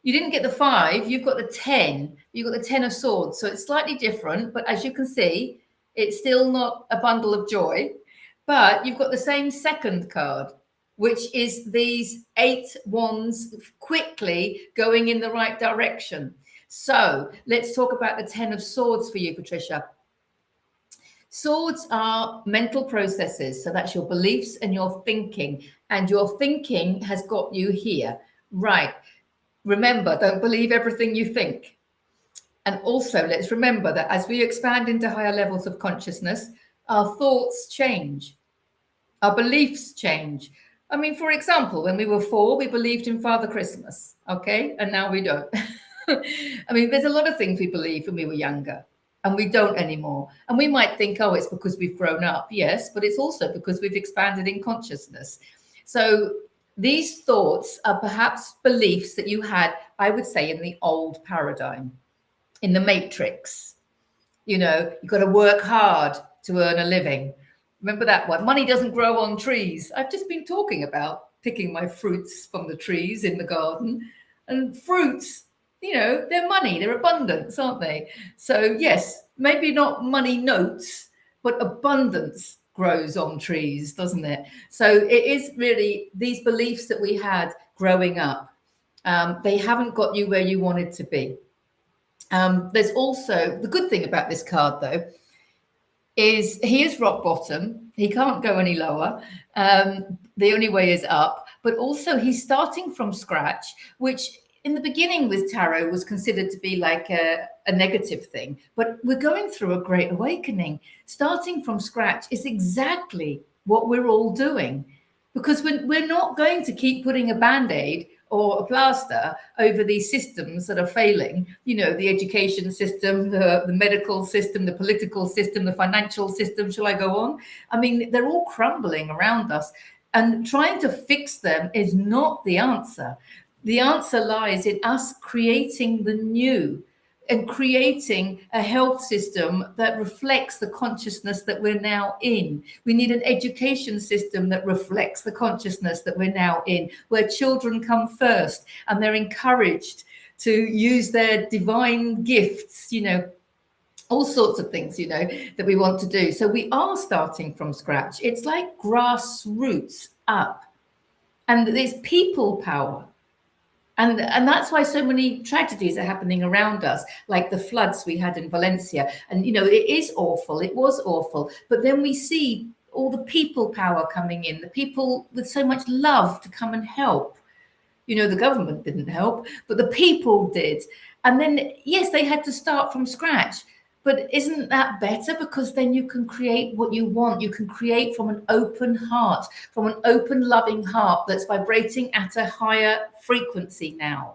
you didn't get the 5, you've got the 10. You've got the 10 of swords. So it's slightly different, but as you can see, it's still not a bundle of joy. But you've got the same second card, which is these 8 wands quickly going in the right direction. So let's talk about the 10 of swords for you, Patricia. Swords are mental processes. So that's your beliefs and your thinking. And your thinking has got you here. Right. Remember, don't believe everything you think. And also, let's remember that as we expand into higher levels of consciousness, our thoughts change. Our beliefs change. I mean, for example, when we were 4, we believed in Father Christmas, okay? And now we don't. I mean, there's a lot of things we believed when we were younger, and we don't anymore. And we might think, oh, it's because we've grown up. Yes, but it's also because we've expanded in consciousness. So these thoughts are perhaps beliefs that you had, I would say, in the old paradigm, in the matrix. You know, you've got to work hard to earn a living. Remember that one? Money doesn't grow on trees. I've just been talking about picking my fruits from the trees in the garden. And fruits, you know, they're money, they're abundance, aren't they? So yes, maybe not money notes, but abundance grows on trees, doesn't it? So it is really these beliefs that we had growing up. They haven't got you where you wanted to be. There's also the good thing about this card, though, is he is rock bottom. He can't go any lower. The only way is up. But also he's starting from scratch, which in the beginning with tarot was considered to be like a negative thing. But we're going through a great awakening. Starting from scratch is exactly what we're all doing, because we're not going to keep putting a Band-Aid or a plaster over these systems that are failing, you know, the education system, the medical system, the political system, the financial system, shall I go on? I mean, they're all crumbling around us, and trying to fix them is not the answer. The answer lies in us creating the new and creating a health system that reflects the consciousness that we're now in. We need an education system that reflects the consciousness that we're now in, where children come first and they're encouraged to use their divine gifts, you know, all sorts of things, you know, that we want to do. So we are starting from scratch. It's like grassroots up, and there's people power. And that's why so many tragedies are happening around us, like the floods we had in Valencia. And, you know, it is awful. It was awful. But then we see all the people power coming in, the people with so much love to come and help. You know, the government didn't help, but the people did. And then, yes, they had to start from scratch. But isn't that better? Because then you can create what you want. You can create from an open heart, from an open, loving heart that's vibrating at a higher frequency now,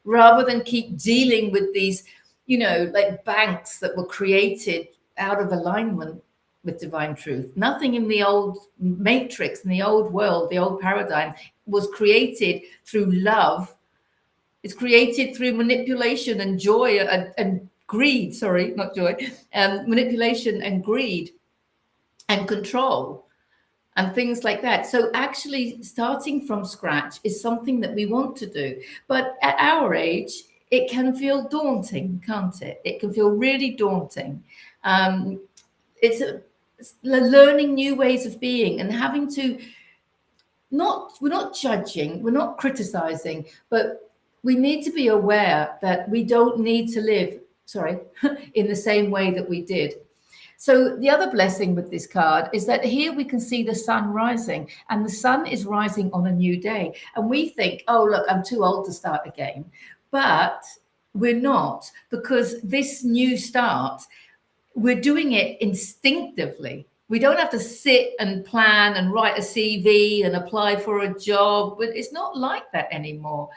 rather than keep dealing with these, you know, like banks that were created out of alignment with divine truth. Nothing in the old matrix, in the old world, the old paradigm was created through love. It's created through manipulation and joy and greed, sorry, not joy, manipulation and greed and control and things like that. So actually starting from scratch is something that we want to do. But at our age, it can feel daunting, can't it? It can feel really daunting. It's learning new ways of being and having to we're not judging, we're not criticizing, but we need to be aware that we don't need to live in the same way that we did. So the other blessing with this card is that here we can see the sun rising, and the sun is rising on a new day. And we think, oh, look, I'm too old to start again. But we're not, because this new start, we're doing it instinctively. We don't have to sit and plan and write a CV and apply for a job, but it's not like that anymore.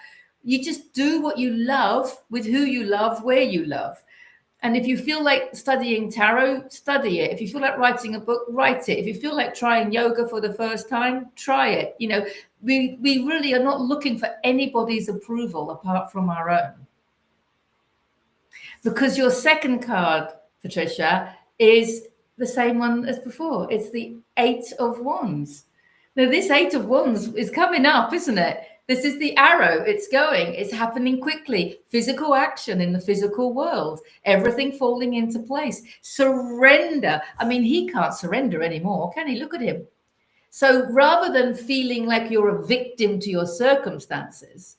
You just do what you love with who you love, where you love. And if you feel like studying tarot, study it. If you feel like writing a book, write it. If you feel like trying yoga for the first time, try it. You know, we really are not looking for anybody's approval apart from our own. Because your second card, Patricia, is the same one as before. It's the 8 of Wands. Now, this 8 of Wands is coming up, isn't it? This is the arrow. It's going. It's happening quickly. Physical action in the physical world. Everything falling into place. Surrender. I mean, he can't surrender anymore, can he? Look at him. So rather than feeling like you're a victim to your circumstances,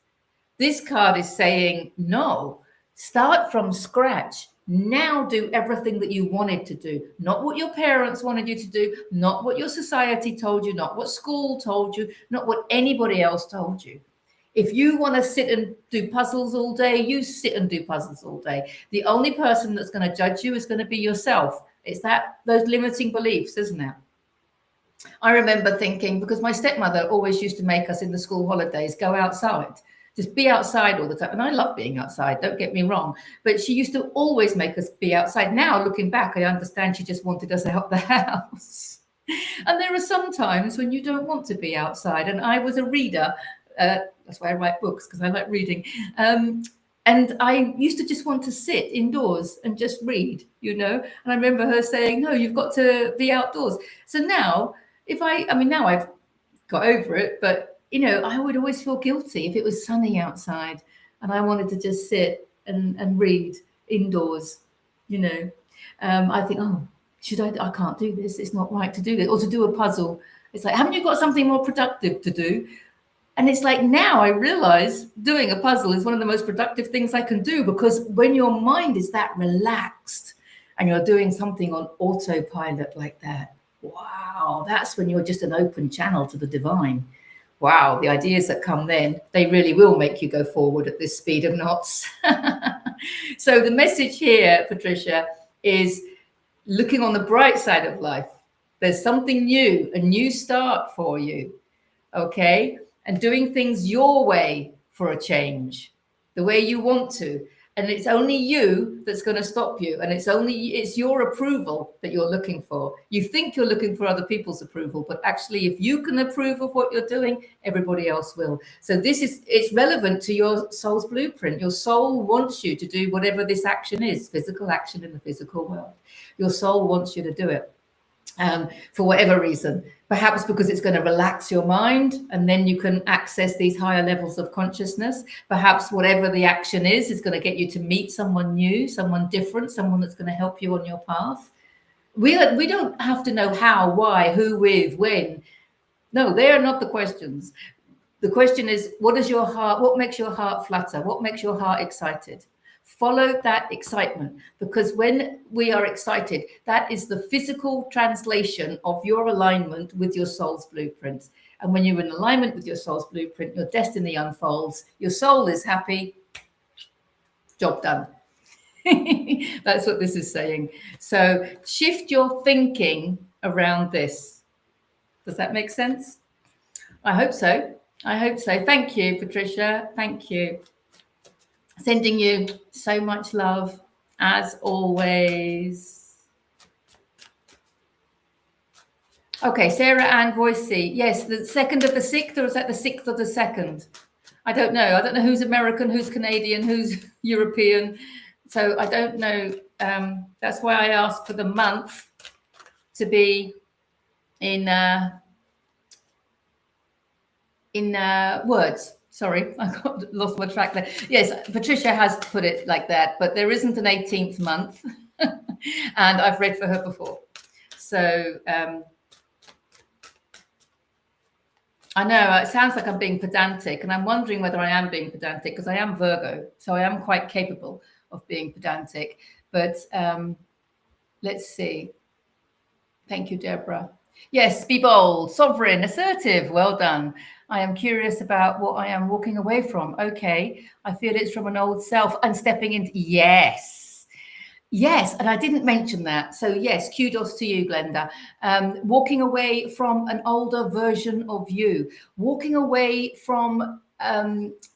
this card is saying, no, start from scratch. Now do everything that you wanted to do, not what your parents wanted you to do, not what your society told you, not what school told you, not what anybody else told you. If you want to sit and do puzzles all day, you sit and do puzzles all day. The only person that's going to judge you is going to be yourself. It's those limiting beliefs, isn't it? I remember thinking, because my stepmother always used to make us in the school holidays go outside. Just be outside all the time. And I love being outside, don't get me wrong. But she used to always make us be outside. Now, looking back, I understand she just wanted us out the house. And there are some times when you don't want to be outside. And I was a reader. That's why I write books, because I like reading. And I used to just want to sit indoors and just read, you know. And I remember her saying, no, you've got to be outdoors. So now, now I've got over it, but you know, I would always feel guilty if it was sunny outside and I wanted to just sit and read indoors, you know. I think, oh, I can't do this. It's not right to do this. Or to do a puzzle. It's like, haven't you got something more productive to do? And it's like, now I realize doing a puzzle is one of the most productive things I can do, because when your mind is that relaxed and you're doing something on autopilot like that, wow, that's when you're just an open channel to the divine. Wow, the ideas that come then, they really will make you go forward at this speed of knots. So the message here, Patricia, is looking on the bright side of life. There's something new, a new start for you, okay? And doing things your way for a change, the way you want to. And it's only you that's going to stop you. And it's your approval that you're looking for. You think you're looking for other people's approval, but actually, if you can approve of what you're doing, everybody else will. So it's relevant to your soul's blueprint. Your soul wants you to do whatever this action is, physical action in the physical world. Your soul wants you to do it. for whatever reason. Perhaps because it's going to relax your mind and then you can access these higher levels of consciousness. Perhaps whatever the action is going to get you to meet someone new, someone different, someone that's going to help you on your path. We don't have to know how, why, who, with, when. No, they are not the questions. The question is, what makes your heart flutter? What makes your heart excited? Follow that excitement, because when we are excited, that is the physical translation of your alignment with your soul's blueprint. And when you're in alignment with your soul's blueprint, your destiny unfolds. Your soul is happy. Job done. That's what this is saying. So shift your thinking around this. Does that make sense? I hope so. I hope so. Thank you, Patricia. Thank you. Sending you so much love, as always. Okay, Sarah Ann Voicey. Yes, the 2nd of the 6th, or is that the 6th of the 2nd? I don't know. I don't know who's American, who's Canadian, who's European. So I don't know. That's why I asked for the month to be in words. Sorry, I lost my track there. Yes, Patricia has put it like that, but there isn't an 18th month, and I've read for her before. So I know it sounds like I'm being pedantic, and I'm wondering whether I am being pedantic, because I am Virgo, so I am quite capable of being pedantic. But let's see. Thank you, Deborah. Yes, be bold, sovereign, assertive. Well done. I am curious about what I am walking away from. Okay, I feel it's from an old self and stepping into, yes, and I didn't mention that. So yes, kudos to you, Glenda. Walking away from an older version of you, walking away from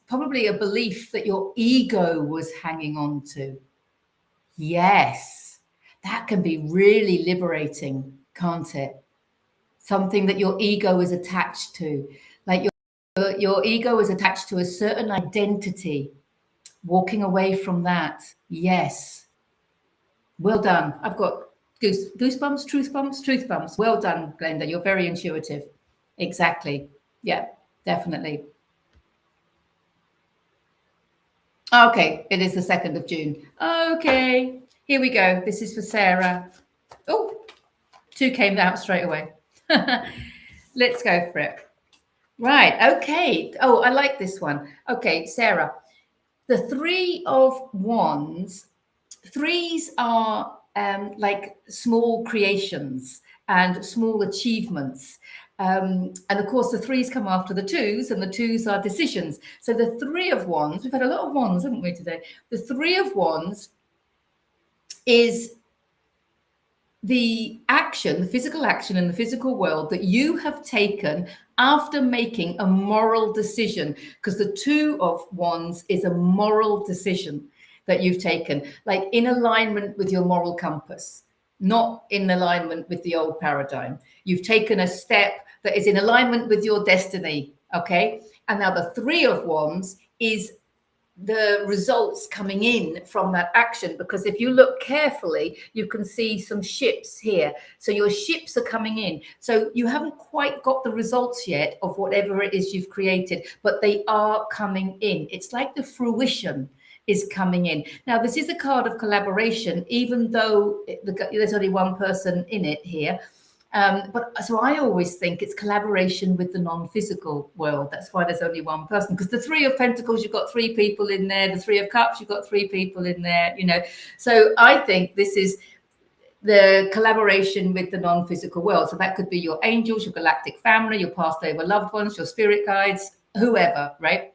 probably a belief that your ego was hanging on to. Yes, that can be really liberating, can't it? Something that your ego is attached to, like your ego is attached to a certain identity. Walking away from that. Yes. Well done. I've got goosebumps, truth bumps. Well done, Glenda. You're very intuitive. Exactly. Yeah, definitely. Okay, it is the 2nd of June. Okay, here we go. This is for Sarah. Oh, 2 came out straight away. Let's go for it. Right. Okay. Oh, I like this one. Okay, Sarah. The 3 of Wands. 3s are like small creations and small achievements. And of course, the 3s come after the 2s, and the 2s are decisions. So the 3 of Wands, we've had a lot of Wands, haven't we, today? The 3 of Wands is the action, the physical action in the physical world that you have taken after making a moral decision, because the 2 of Wands is a moral decision that you've taken, like in alignment with your moral compass, not in alignment with the old paradigm. You've taken a step that is in alignment with your destiny. Okay. And now the 3 of Wands is the results coming in from that action, because if you look carefully, you can see some ships here. So your ships are coming in. So you haven't quite got the results yet of whatever it is you've created, but they are coming in. It's like the fruition is coming in. Now, this is a card of collaboration, even though there's only one person in it here. But so I always think it's collaboration with the non-physical world. That's why there's only one person, because the 3 of Pentacles, you've got 3 people in there. The 3 of Cups, you've got 3 people in there, you know. So I think this is the collaboration with the non-physical world. So that could be your angels, your galactic family, your passed over loved ones, your spirit guides, whoever, right?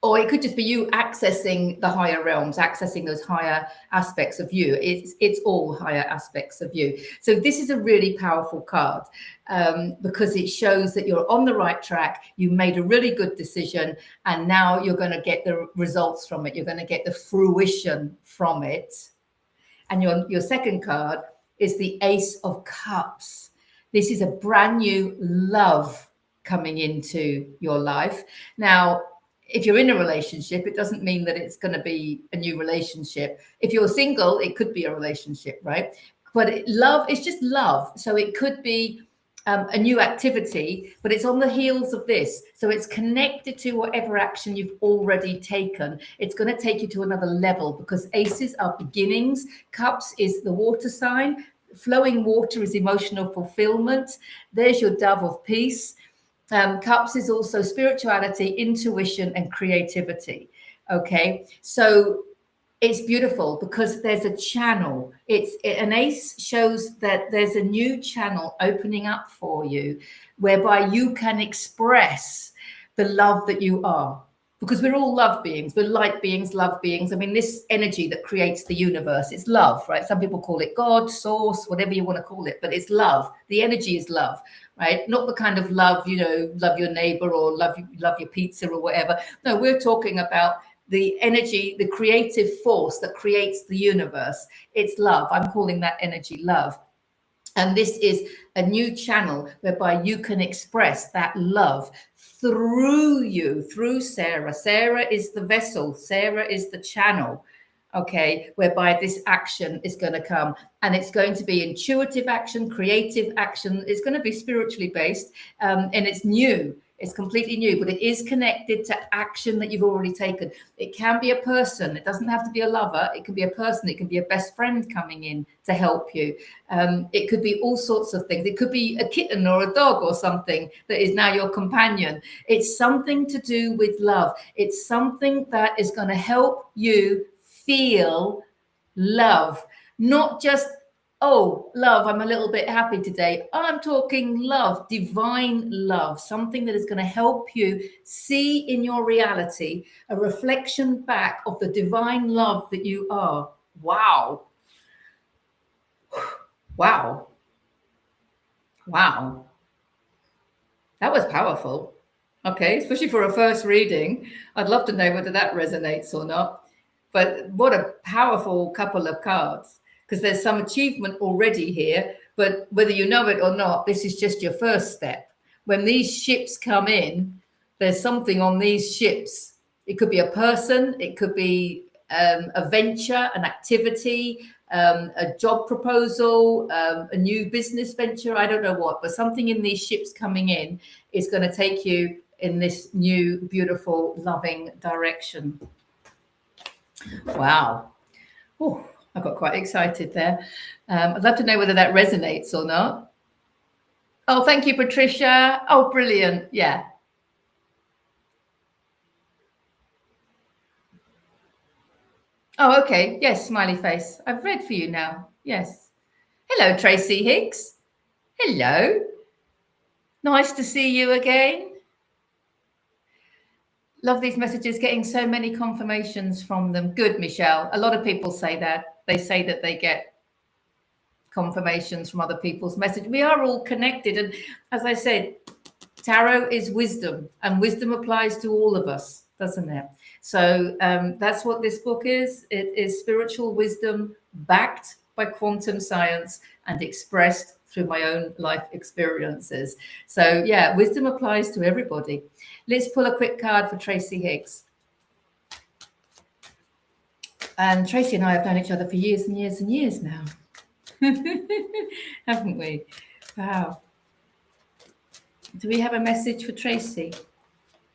Or it could just be you accessing the higher realms, accessing those higher aspects of you. It's all higher aspects of you. So this is a really powerful card because it shows that you're on the right track. You made a really good decision, and now you're going to get the results from it. You're going to get the fruition from it. And your second card is the Ace of Cups. This is a brand new love coming into your life. Now, if you're in a relationship, it doesn't mean that it's going to be a new relationship. If you're single, it could be a relationship, right? But love is just love. So it could be a new activity, but it's on the heels of this. So it's connected to whatever action you've already taken. It's going to take you to another level, because aces are beginnings. Cups is the water sign. Flowing water is emotional fulfillment. There's your dove of peace. Cups is also spirituality, intuition, and creativity. Okay, so it's beautiful because there's a channel. An ace shows that there's a new channel opening up for you, whereby you can express the love that you are. Because we're all love beings, we're light beings, love beings. I mean, this energy that creates the universe, it's love, right? Some people call it God, source, whatever you want to call it, but it's love. The energy is love, right? Not the kind of love, you know, love your neighbor or love your pizza or whatever. No, we're talking about the energy, the creative force that creates the universe. It's love. I'm calling that energy love. And this is a new channel whereby you can express that love through you, through Sarah. Sarah is the vessel. Sarah is the channel, okay, whereby this action is going to come. And it's going to be intuitive action, creative action. It's going to be spiritually based, and it's new. It's completely new, but it is connected to action that you've already taken. It can be a person. It doesn't have to be a lover. It can be a person. It can be a best friend coming in to help you. It could be all sorts of things. It could be a kitten or a dog or something that is now your companion. It's something to do with love. It's something that is going to help you feel love, not just, oh, love, I'm a little bit happy today. I'm talking love, divine love, something that is going to help you see in your reality a reflection back of the divine love that you are. Wow. Wow. Wow. That was powerful. Okay, especially for a first reading. I'd love to know whether that resonates or not. But what a powerful couple of cards. Because there's some achievement already here, but whether you know it or not, this is just your first step. When these ships come in, there's something on these ships. It could be a person, it could be a venture, an activity, a job proposal, a new business venture, I don't know what, but something in these ships coming in is going to take you in this new, beautiful, loving direction. Wow. Oh, I got quite excited there. I'd love to know whether that resonates or not. Oh, thank you, Patricia. Oh, brilliant. Yeah. Oh, okay. Yes, smiley face. I've read for you now. Yes. Hello, Tracy Higgs. Hello. Nice to see you again. Love these messages, getting so many confirmations from them. Good, Michelle. A lot of people say that. They say that they get confirmations from other people's message. We are all connected. And as I said, tarot is wisdom, and wisdom applies to all of us, doesn't it? So that's what this book is. It is spiritual wisdom backed by quantum science and expressed through my own life experiences. So yeah, wisdom applies to everybody. Let's pull a quick card for Tracy Higgs. And Tracy and I have known each other for years and years and years now. Haven't we? Wow. Do we have a message for Tracy?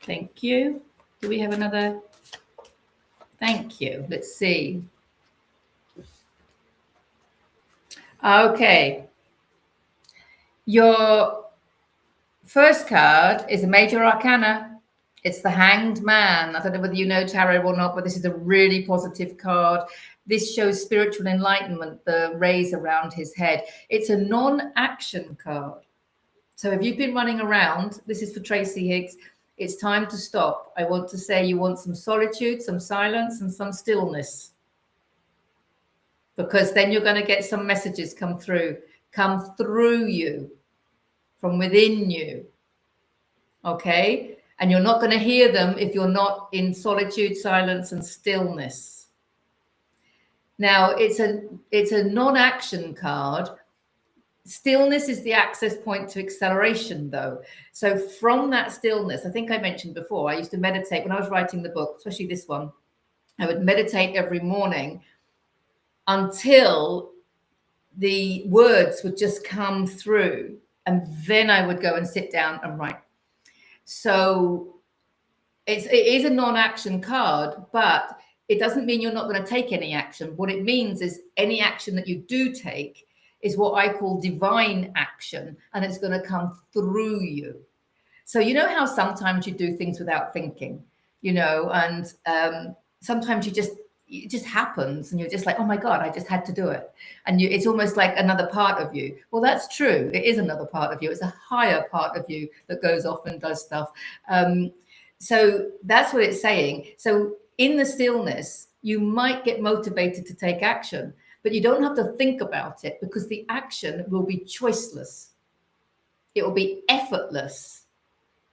Thank you. Do we have another? Thank you. Let's see. Okay. Your first card is a major arcana. It's the Hanged Man. I don't know whether you know tarot or not, but this is a really positive card. This shows spiritual enlightenment, the rays around his head. It's a non-action card. So if you've been running around, this is for Tracy Higgs, it's time to stop. I want to say you want some solitude, some silence, and some stillness. Because then you're going to get some messages come through you, from within you. Okay? And you're not going to hear them if you're not in solitude, silence, and stillness. Now, it's a non-action card. Stillness is the access point to acceleration, though. So from that stillness, I think I mentioned before, I used to meditate when I was writing the book, especially this one. I would meditate every morning until the words would just come through, and then I would go and sit down and write. So it is a non-action card, but it doesn't mean you're not going to take any action. What it means is any action that you do take is what I call divine action, and it's going to come through you. So you know how sometimes you do things without thinking, and sometimes it just happens, and you're just like, oh my God, I just had to do it. And it's almost like another part of you. Well, that's true. It is another part of you. It's a higher part of you that goes off and does stuff. So that's what it's saying. So in the stillness, you might get motivated to take action, but you don't have to think about it, because the action will be choiceless. It will be effortless,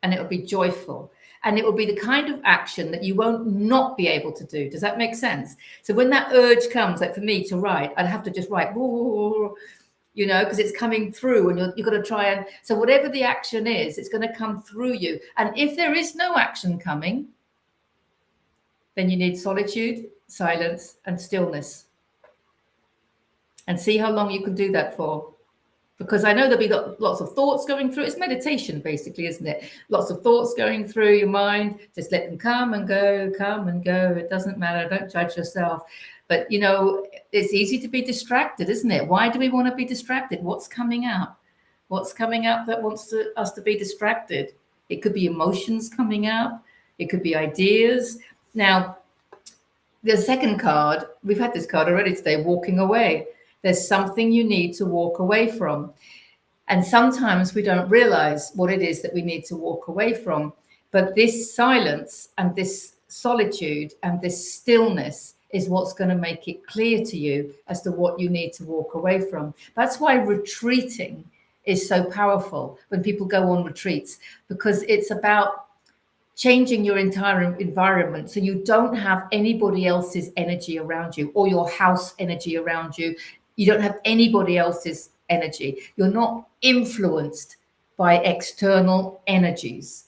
and it will be joyful. And it will be the kind of action that you won't not be able to do. Does that make sense? So when that urge comes, like for me to write, I'd have to just write, because it's coming through, and you've got to try and, so whatever the action is, it's going to come through you. And if there is no action coming, then you need solitude, silence, and stillness. And see how long you can do that for. Because I know there'll be lots of thoughts going through. It's meditation, basically, isn't it? Lots of thoughts going through your mind. Just let them come and go, come and go. It doesn't matter. Don't judge yourself. But, it's easy to be distracted, isn't it? Why do we want to be distracted? What's coming up? What's coming up that wants us to be distracted? It could be emotions coming up. It could be ideas. Now, the second card, we've had this card already today, walking away. There's something you need to walk away from. And sometimes we don't realize what it is that we need to walk away from. But this silence and this solitude and this stillness is what's going to make it clear to you as to what you need to walk away from. That's why retreating is so powerful when people go on retreats, because it's about changing your entire environment so you don't have anybody else's energy around you, or your house energy around you. You don't have anybody else's energy. You're not influenced by external energies.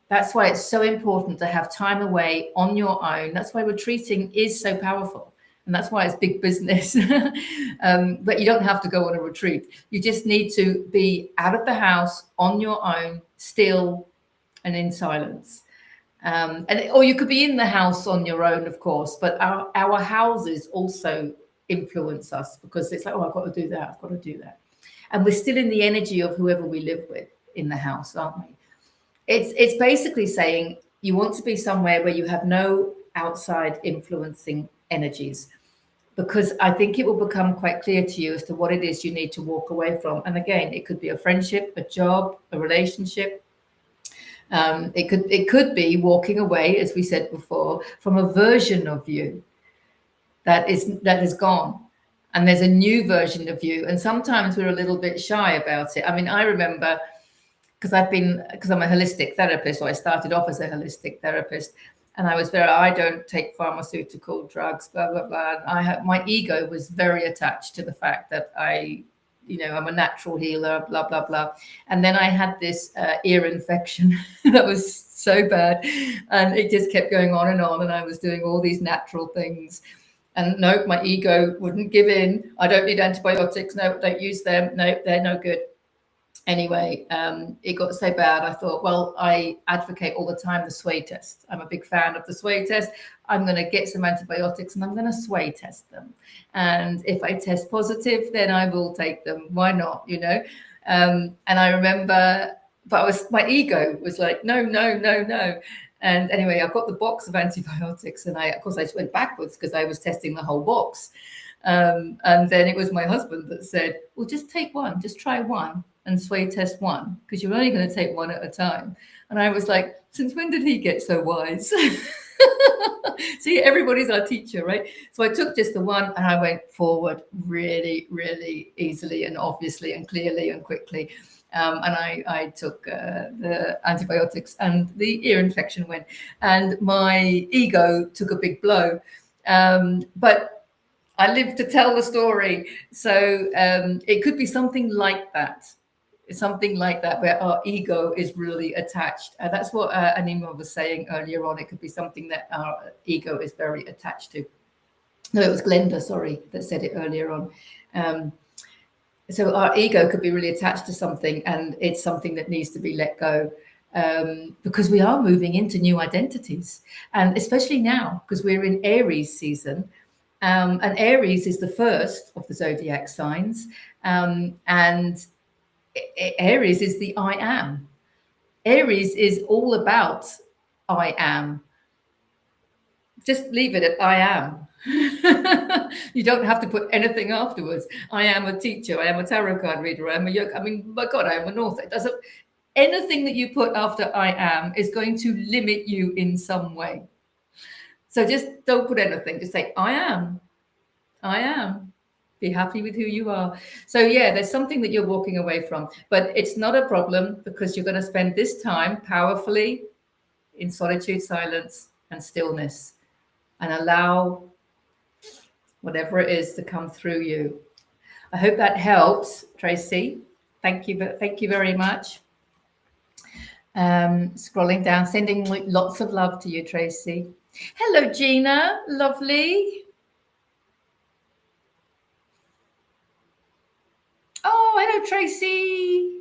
That's why it's so important to have time away on your own. That's why retreating is so powerful. And that's why it's big business. But you don't have to go on a retreat. You just need to be out of the house on your own, still and in silence. Or you could be in the house on your own, of course, but our houses also influence us, because it's like, oh, I've got to do that, I've got to do that. And we're still in the energy of whoever we live with in the house, aren't we? It's basically saying you want to be somewhere where you have no outside influencing energies, because I think it will become quite clear to you as to what it is you need to walk away from. And again, it could be a friendship, a job, a relationship. It could be walking away, as we said before, from a version of you that is gone, and there's a new version of you. And sometimes we're a little bit shy about it. I mean, I remember, because I'm a holistic therapist, so I started off as a holistic therapist, and I don't take pharmaceutical drugs, blah blah blah. My ego was very attached to the fact that I'm a natural healer, blah blah blah. And then I had this ear infection that was so bad, and it just kept going on, and I was doing all these natural things. And no, my ego wouldn't give in. I don't need antibiotics. No, don't use them. No, they're no good. Anyway, it got so bad. I thought, well, I advocate all the time the sway test. I'm a big fan of the sway test. I'm going to get some antibiotics and I'm going to sway test them. And if I test positive, then I will take them. Why not? And I remember, but my ego was like, no. And anyway, I got the box of antibiotics, and I just went backwards because I was testing the whole box. And then it was my husband that said, well, just take one, just try one and sway test one, because you're only going to take one at a time. And I was like, since when did he get so wise? See, everybody's our teacher, right? So I took just the one, and I went forward really, really easily and obviously and clearly and quickly. And I took the antibiotics, and the ear infection went, and my ego took a big blow. But I lived to tell the story. So it could be something like that. Something like that, where our ego is really attached. That's what Anima was saying earlier on. It could be something that our ego is very attached to. No, it was Glenda, sorry, that said it earlier on. So our ego could be really attached to something, and it's something that needs to be let go, because we are moving into new identities, and especially now because we're in Aries season. And Aries is the first of the zodiac signs, and Aries is the I am. Aries is all about I am. Just leave it at I am. You don't have to put anything afterwards. I am a teacher. I am a tarot card reader. I am a yoga. I mean, my God, I am an author. It doesn't. Anything that you put after I am is going to limit you in some way. So just don't put anything. Just say I am. I am. Be happy with who you are. So yeah, there's something that you're walking away from, but it's not a problem because you're going to spend this time powerfully in solitude, silence, and stillness, and allow whatever it is to come through you. I hope that helps, Tracy. Thank you very much. Scrolling down, sending lots of love to you, Tracy. Hello, Gina. Lovely. Oh, hello, Tracy.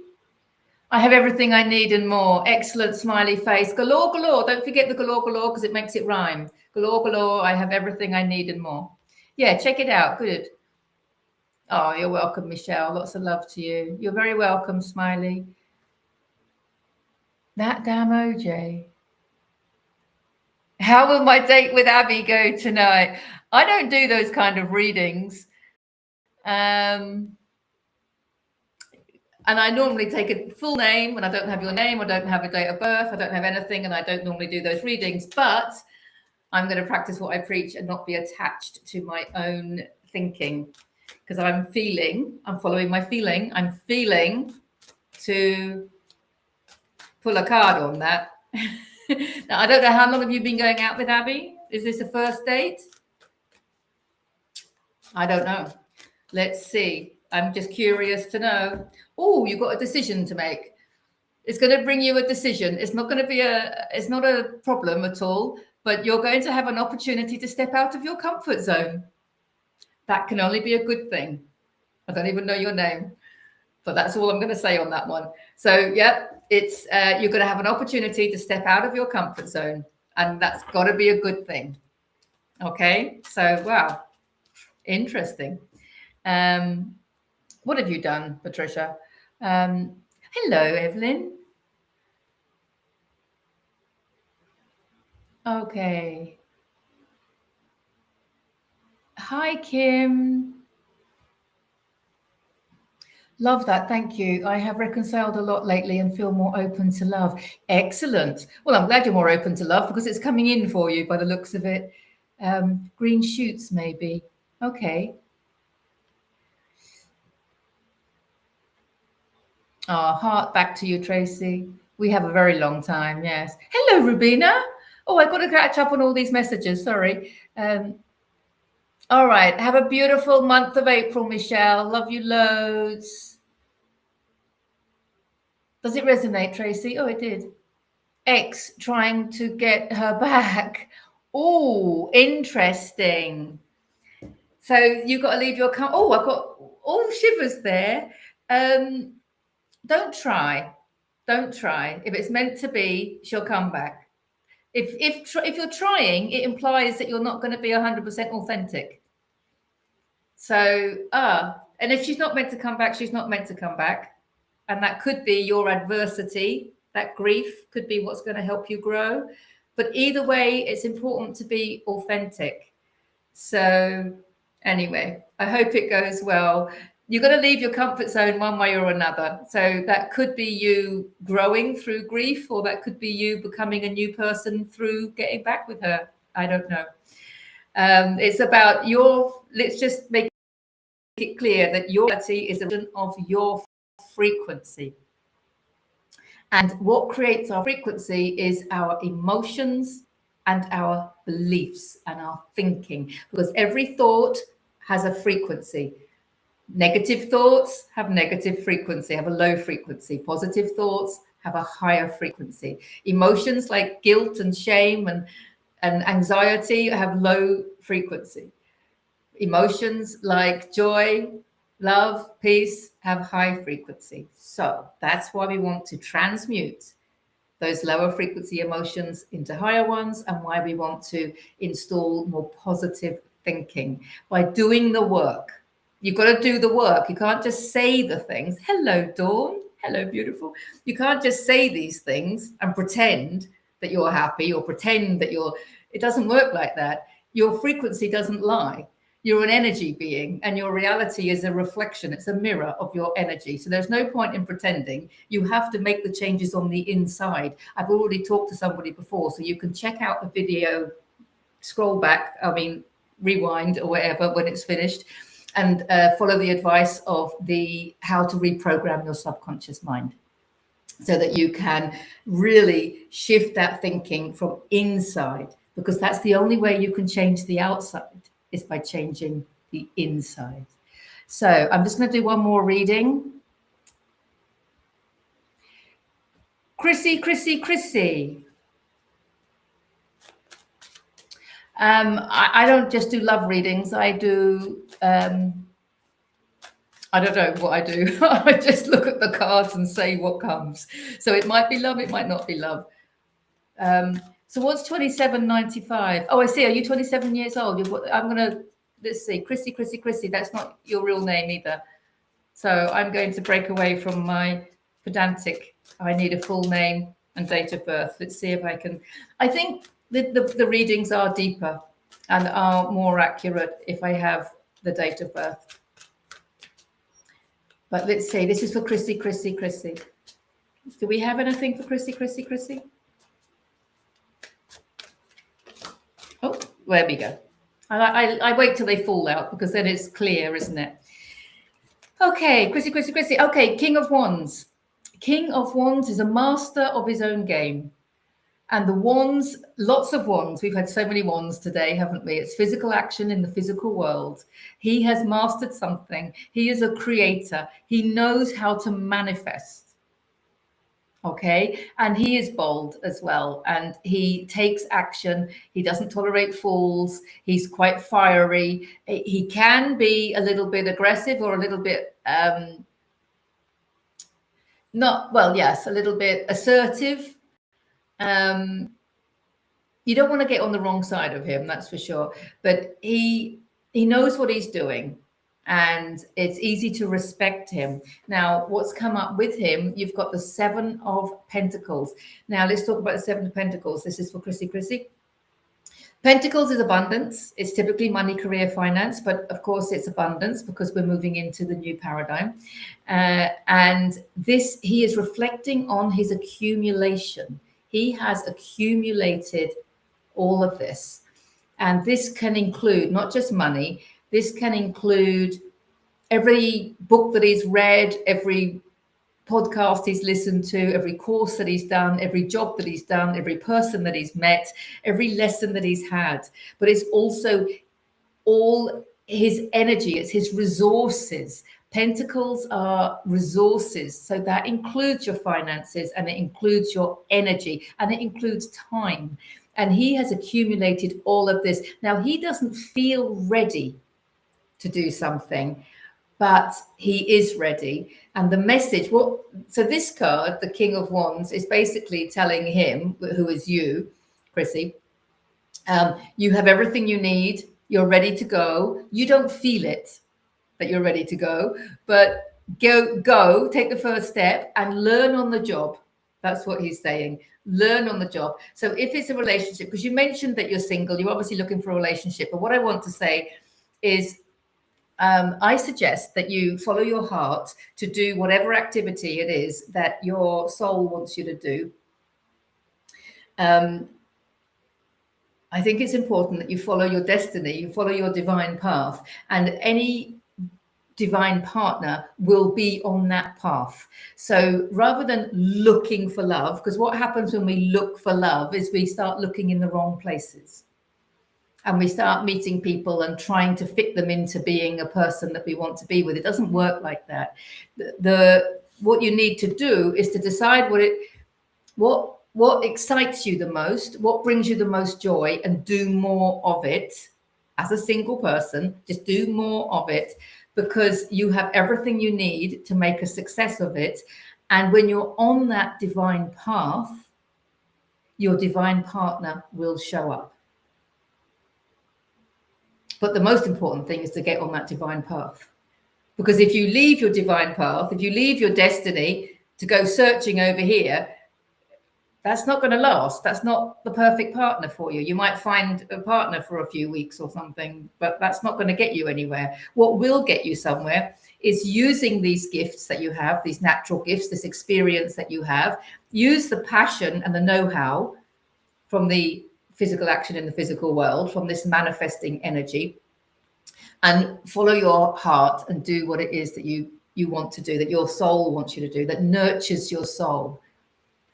I have everything I need and more. Excellent smiley face. Galore, galore. Don't forget the galore, galore, because it makes it rhyme. Galore, galore. I have everything I need and more. Yeah, check it out. Good. Oh, you're welcome, Michelle. Lots of love to you. You're very welcome, Smiley. That damn OJ. How will my date with Abby go tonight? I don't do those kind of readings. And I normally take a full name, and I don't have your name, I don't have a date of birth, I don't have anything, and I don't normally do those readings. But I'm going to practice what I preach and not be attached to my own thinking, because I'm following my feeling. I'm feeling to pull a card on that. Now, I don't know, how long have you been going out with Abby? Is this a first date? I don't know. Let's see. I'm just curious to know. Oh, you've got a decision to make. It's going to bring you a decision. It's not going to be it's not a problem at all, but you're going to have an opportunity to step out of your comfort zone. That can only be a good thing. I don't even know your name, but that's all I'm going to say on that one. So, yeah, it's you're going to have an opportunity to step out of your comfort zone, and that's got to be a good thing. Okay, so wow, interesting. What have you done, Patricia? Hello, Evelyn. Okay. Hi, Kim. Love that. Thank you. I have reconciled a lot lately and feel more open to love. Excellent. Well, I'm glad you're more open to love because it's coming in for you by the looks of it. Green shoots, maybe. Okay. Heart back to you, Tracy. We have a very long time. Yes. Hello, Rubina. Oh, I've got to catch up on all these messages. Sorry. All right. Have a beautiful month of April, Michelle. Love you loads. Does it resonate, Tracy? Oh, it did. Ex trying to get her back. Oh, interesting. So you've got to leave your Oh, I've got all shivers there. Don't try. Don't try. If it's meant to be, she'll come back. If you're trying, it implies that you're not going to be 100% authentic. So, and if she's not meant to come back, she's not meant to come back. And that could be your adversity. That grief could be what's going to help you grow. But either way, it's important to be authentic. So anyway, I hope it goes well. You're going to leave your comfort zone one way or another. So that could be you growing through grief, or that could be you becoming a new person through getting back with her. I don't know. It's about let's just make it clear that your reality is a function of your frequency. And what creates our frequency is our emotions and our beliefs and our thinking, because every thought has a frequency. Negative thoughts have negative frequency, have a low frequency. Positive thoughts have a higher frequency. Emotions like guilt and shame and anxiety have low frequency. Emotions like joy love, peace, have high frequency. So that's why we want to transmute those lower frequency emotions into higher ones, and why we want to install more positive thinking by doing the work. You've got to do the work. You can't just say the things. Hello, Dawn. Hello, beautiful. You can't just say these things and pretend that you're happy or pretend that you're, it doesn't work like that. Your frequency doesn't lie. You're an energy being, and your reality is a reflection. It's a mirror of your energy. So there's no point in pretending. You have to make the changes on the inside. I've already talked to somebody before, so you can check out the video, scroll back, rewind or whatever when it's finished, and follow the advice of the how to reprogram your subconscious mind, so that you can really shift that thinking from inside, because that's the only way you can change the outside, is by changing the inside. So I'm just going to do one more reading. Chrissy. I don't just do love readings. I do, I don't know what I do. I just look at the cards and say what comes. So it might be love, it might not be love. So what's 2795? Oh, I see. Are you 27 years old? I'm going to, let's see, Chrissy. That's not your real name either. So I'm going to break away from my pedantic, I need a full name and date of birth. Let's see if I can. I think the readings are deeper and are more accurate if I have the date of birth. But let's see, this is for Chrissy. Do we have anything for Chrissy? Oh, there we go. I wait till they fall out, because then it's clear, isn't it? Okay, Chrissy. Okay, King of Wands. King of Wands is a master of his own game. And the wands, lots of wands. We've had so many wands today, haven't we? It's physical action in the physical world. He has mastered something. He is a creator. He knows how to manifest. Okay, and he is bold as well, and he takes action. He doesn't tolerate fools. He's quite fiery. He can be a little bit aggressive, or a little bit a little bit assertive. You don't want to get on the wrong side of him, that's for sure, but he knows what he's doing, and it's easy to respect him. Now, what's come up with him, you've got the 7 of Pentacles. Now, let's talk about the 7 of Pentacles. This is for Chrissy. Pentacles is abundance. It's typically money, career, finance, but of course it's abundance because we're moving into the new paradigm. And this, he is reflecting on his accumulation. He has accumulated all of this. And this can include not just money. This can include every book that he's read, every podcast he's listened to, every course that he's done, every job that he's done, every person that he's met, every lesson that he's had. But it's also all his energy, it's his resources. Pentacles are resources. So that includes your finances, and it includes your energy, and it includes time. And he has accumulated all of this. Now, he doesn't feel ready to do something, but he is ready. And the message, so this card, the King of Wands, is basically telling him, who is you, Chrissy, you have everything you need. You're ready to go. You don't feel it that you're ready to go, but go, take the first step and learn on the job. That's what he's saying. Learn on the job. So if it's a relationship, because you mentioned that you're single, you're obviously looking for a relationship. But what I want to say is, I suggest that you follow your heart to do whatever activity it is that your soul wants you to do. I think it's important that you follow your destiny, you follow your divine path, and any divine partner will be on that path. So rather than looking for love, because what happens when we look for love is we start looking in the wrong places. And we start meeting people and trying to fit them into being a person that we want to be with. It doesn't work like that. What you need to do is to decide what excites you the most, what brings you the most joy, and do more of it. as a single person. Just do more of it, because you have everything you need to make a success of it. And when you're on that divine path, your divine partner will show up. But the most important thing is to get on that divine path. Because if you leave your divine path, if you leave your destiny to go searching over here, that's not going to last. That's not the perfect partner for you. You might find a partner for a few weeks or something, but that's not going to get you anywhere. What will get you somewhere is using these gifts that you have, these natural gifts, this experience that you have. Use the passion and the know-how from the physical action in the physical world, from this manifesting energy, and follow your heart and do what it is that you want to do, that your soul wants you to do, that nurtures your soul.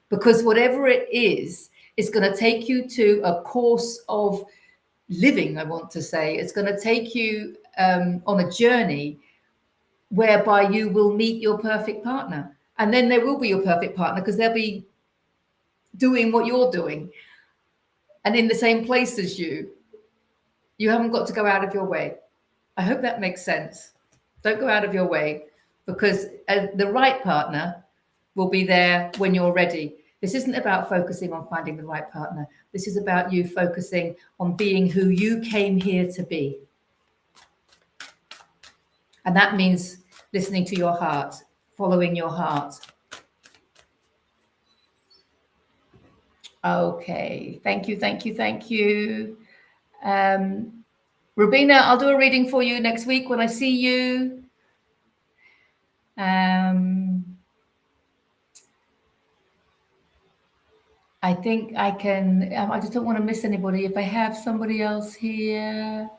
Because whatever it is going to take you to a course of living, I want to say. It's going to take you on a journey whereby you will meet your perfect partner. And then there will be your perfect partner, because they'll be doing what you're doing and in the same place as you. You haven't got to go out of your way. I hope that makes sense. Don't go out of your way, because the right partner will be there when you're ready. This isn't about focusing on finding the right partner. This is about you focusing on being who you came here to be. And that means listening to your heart, following your heart. Okay, thank you, thank you, thank you. Rubina, I'll do a reading for you next week when I see you. I think I can, I just don't want to miss anybody. If I have somebody else here.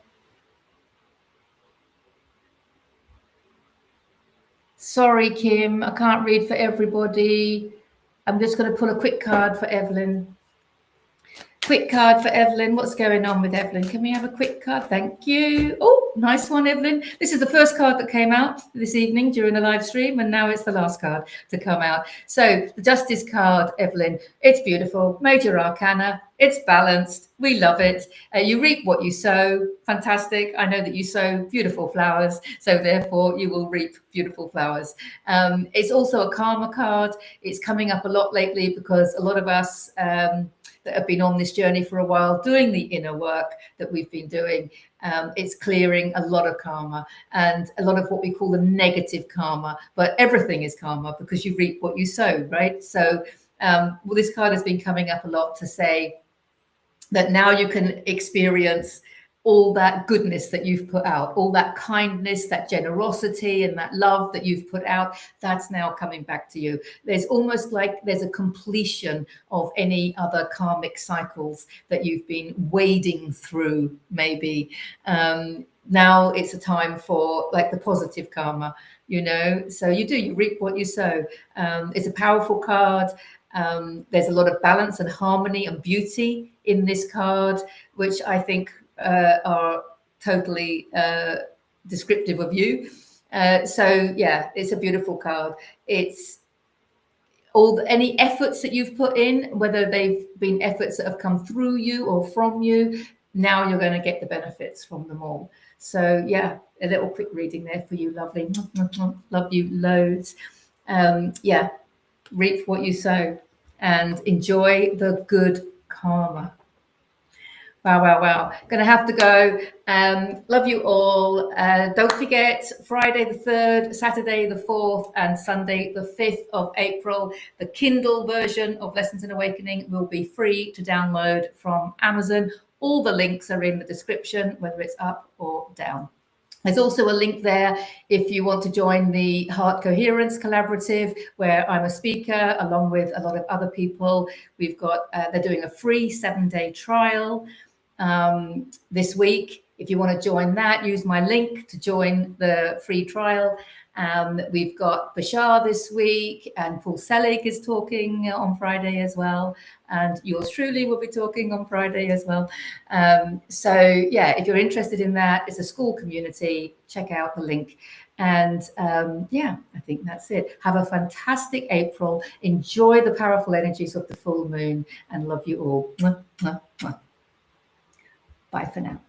Sorry, Kim, I can't read for everybody. I'm just going to pull a quick card for Evelyn. Quick card for Evelyn. What's going on with Evelyn? Can we have a quick card? Thank you. Oh, nice one, Evelyn. This is the first card that came out this evening during the live stream, and now it's the last card to come out. So the Justice card, Evelyn, it's beautiful. Major Arcana. It's balanced. We love it. You reap what you sow. Fantastic. I know that you sow beautiful flowers, so therefore you will reap beautiful flowers. It's also a karma card. It's coming up a lot lately because a lot of us that have been on this journey for a while, doing the inner work that we've been doing, it's clearing a lot of karma and a lot of what we call the negative karma. But everything is karma because you reap what you sow, right? So well, this card has been coming up a lot to say that now you can experience all that goodness that you've put out, all that kindness, that generosity and that love that you've put out, that's now coming back to you. There's almost like there's a completion of any other karmic cycles that you've been wading through, maybe. Now it's a time for like the positive karma, you know, so you reap what you sow. It's a powerful card. There's a lot of balance and harmony and beauty in this card, which I think are totally descriptive of you. So yeah, it's a beautiful card. It's any efforts that you've put in, whether they've been efforts that have come through you or from you, now you're going to get the benefits from them all. So yeah, a little quick reading there for you, lovely. Love you loads. Yeah, reap what you sow and enjoy the good karma. Wow. Gonna have to go. Love you all. Don't forget, Friday the 3rd, Saturday the 4th, and Sunday the 5th of April, the Kindle version of Lessons in Awakening will be free to download from Amazon. All the links are in the description, whether it's up or down. There's also a link there if you want to join the Heart Coherence Collaborative, where I'm a speaker along with a lot of other people. We've got, they're doing a free 7-day trial this week. If you want to join that, use my link to join the free trial. We've got Bashar this week, and Paul Selig is talking on Friday as well, and yours truly will be talking on Friday as well. So yeah, if you're interested in that, it's a school community, check out the link. And yeah, I think that's it. Have a fantastic April. Enjoy the powerful energies of the full moon, and love you all. Mwah, mwah, mwah. Bye for now.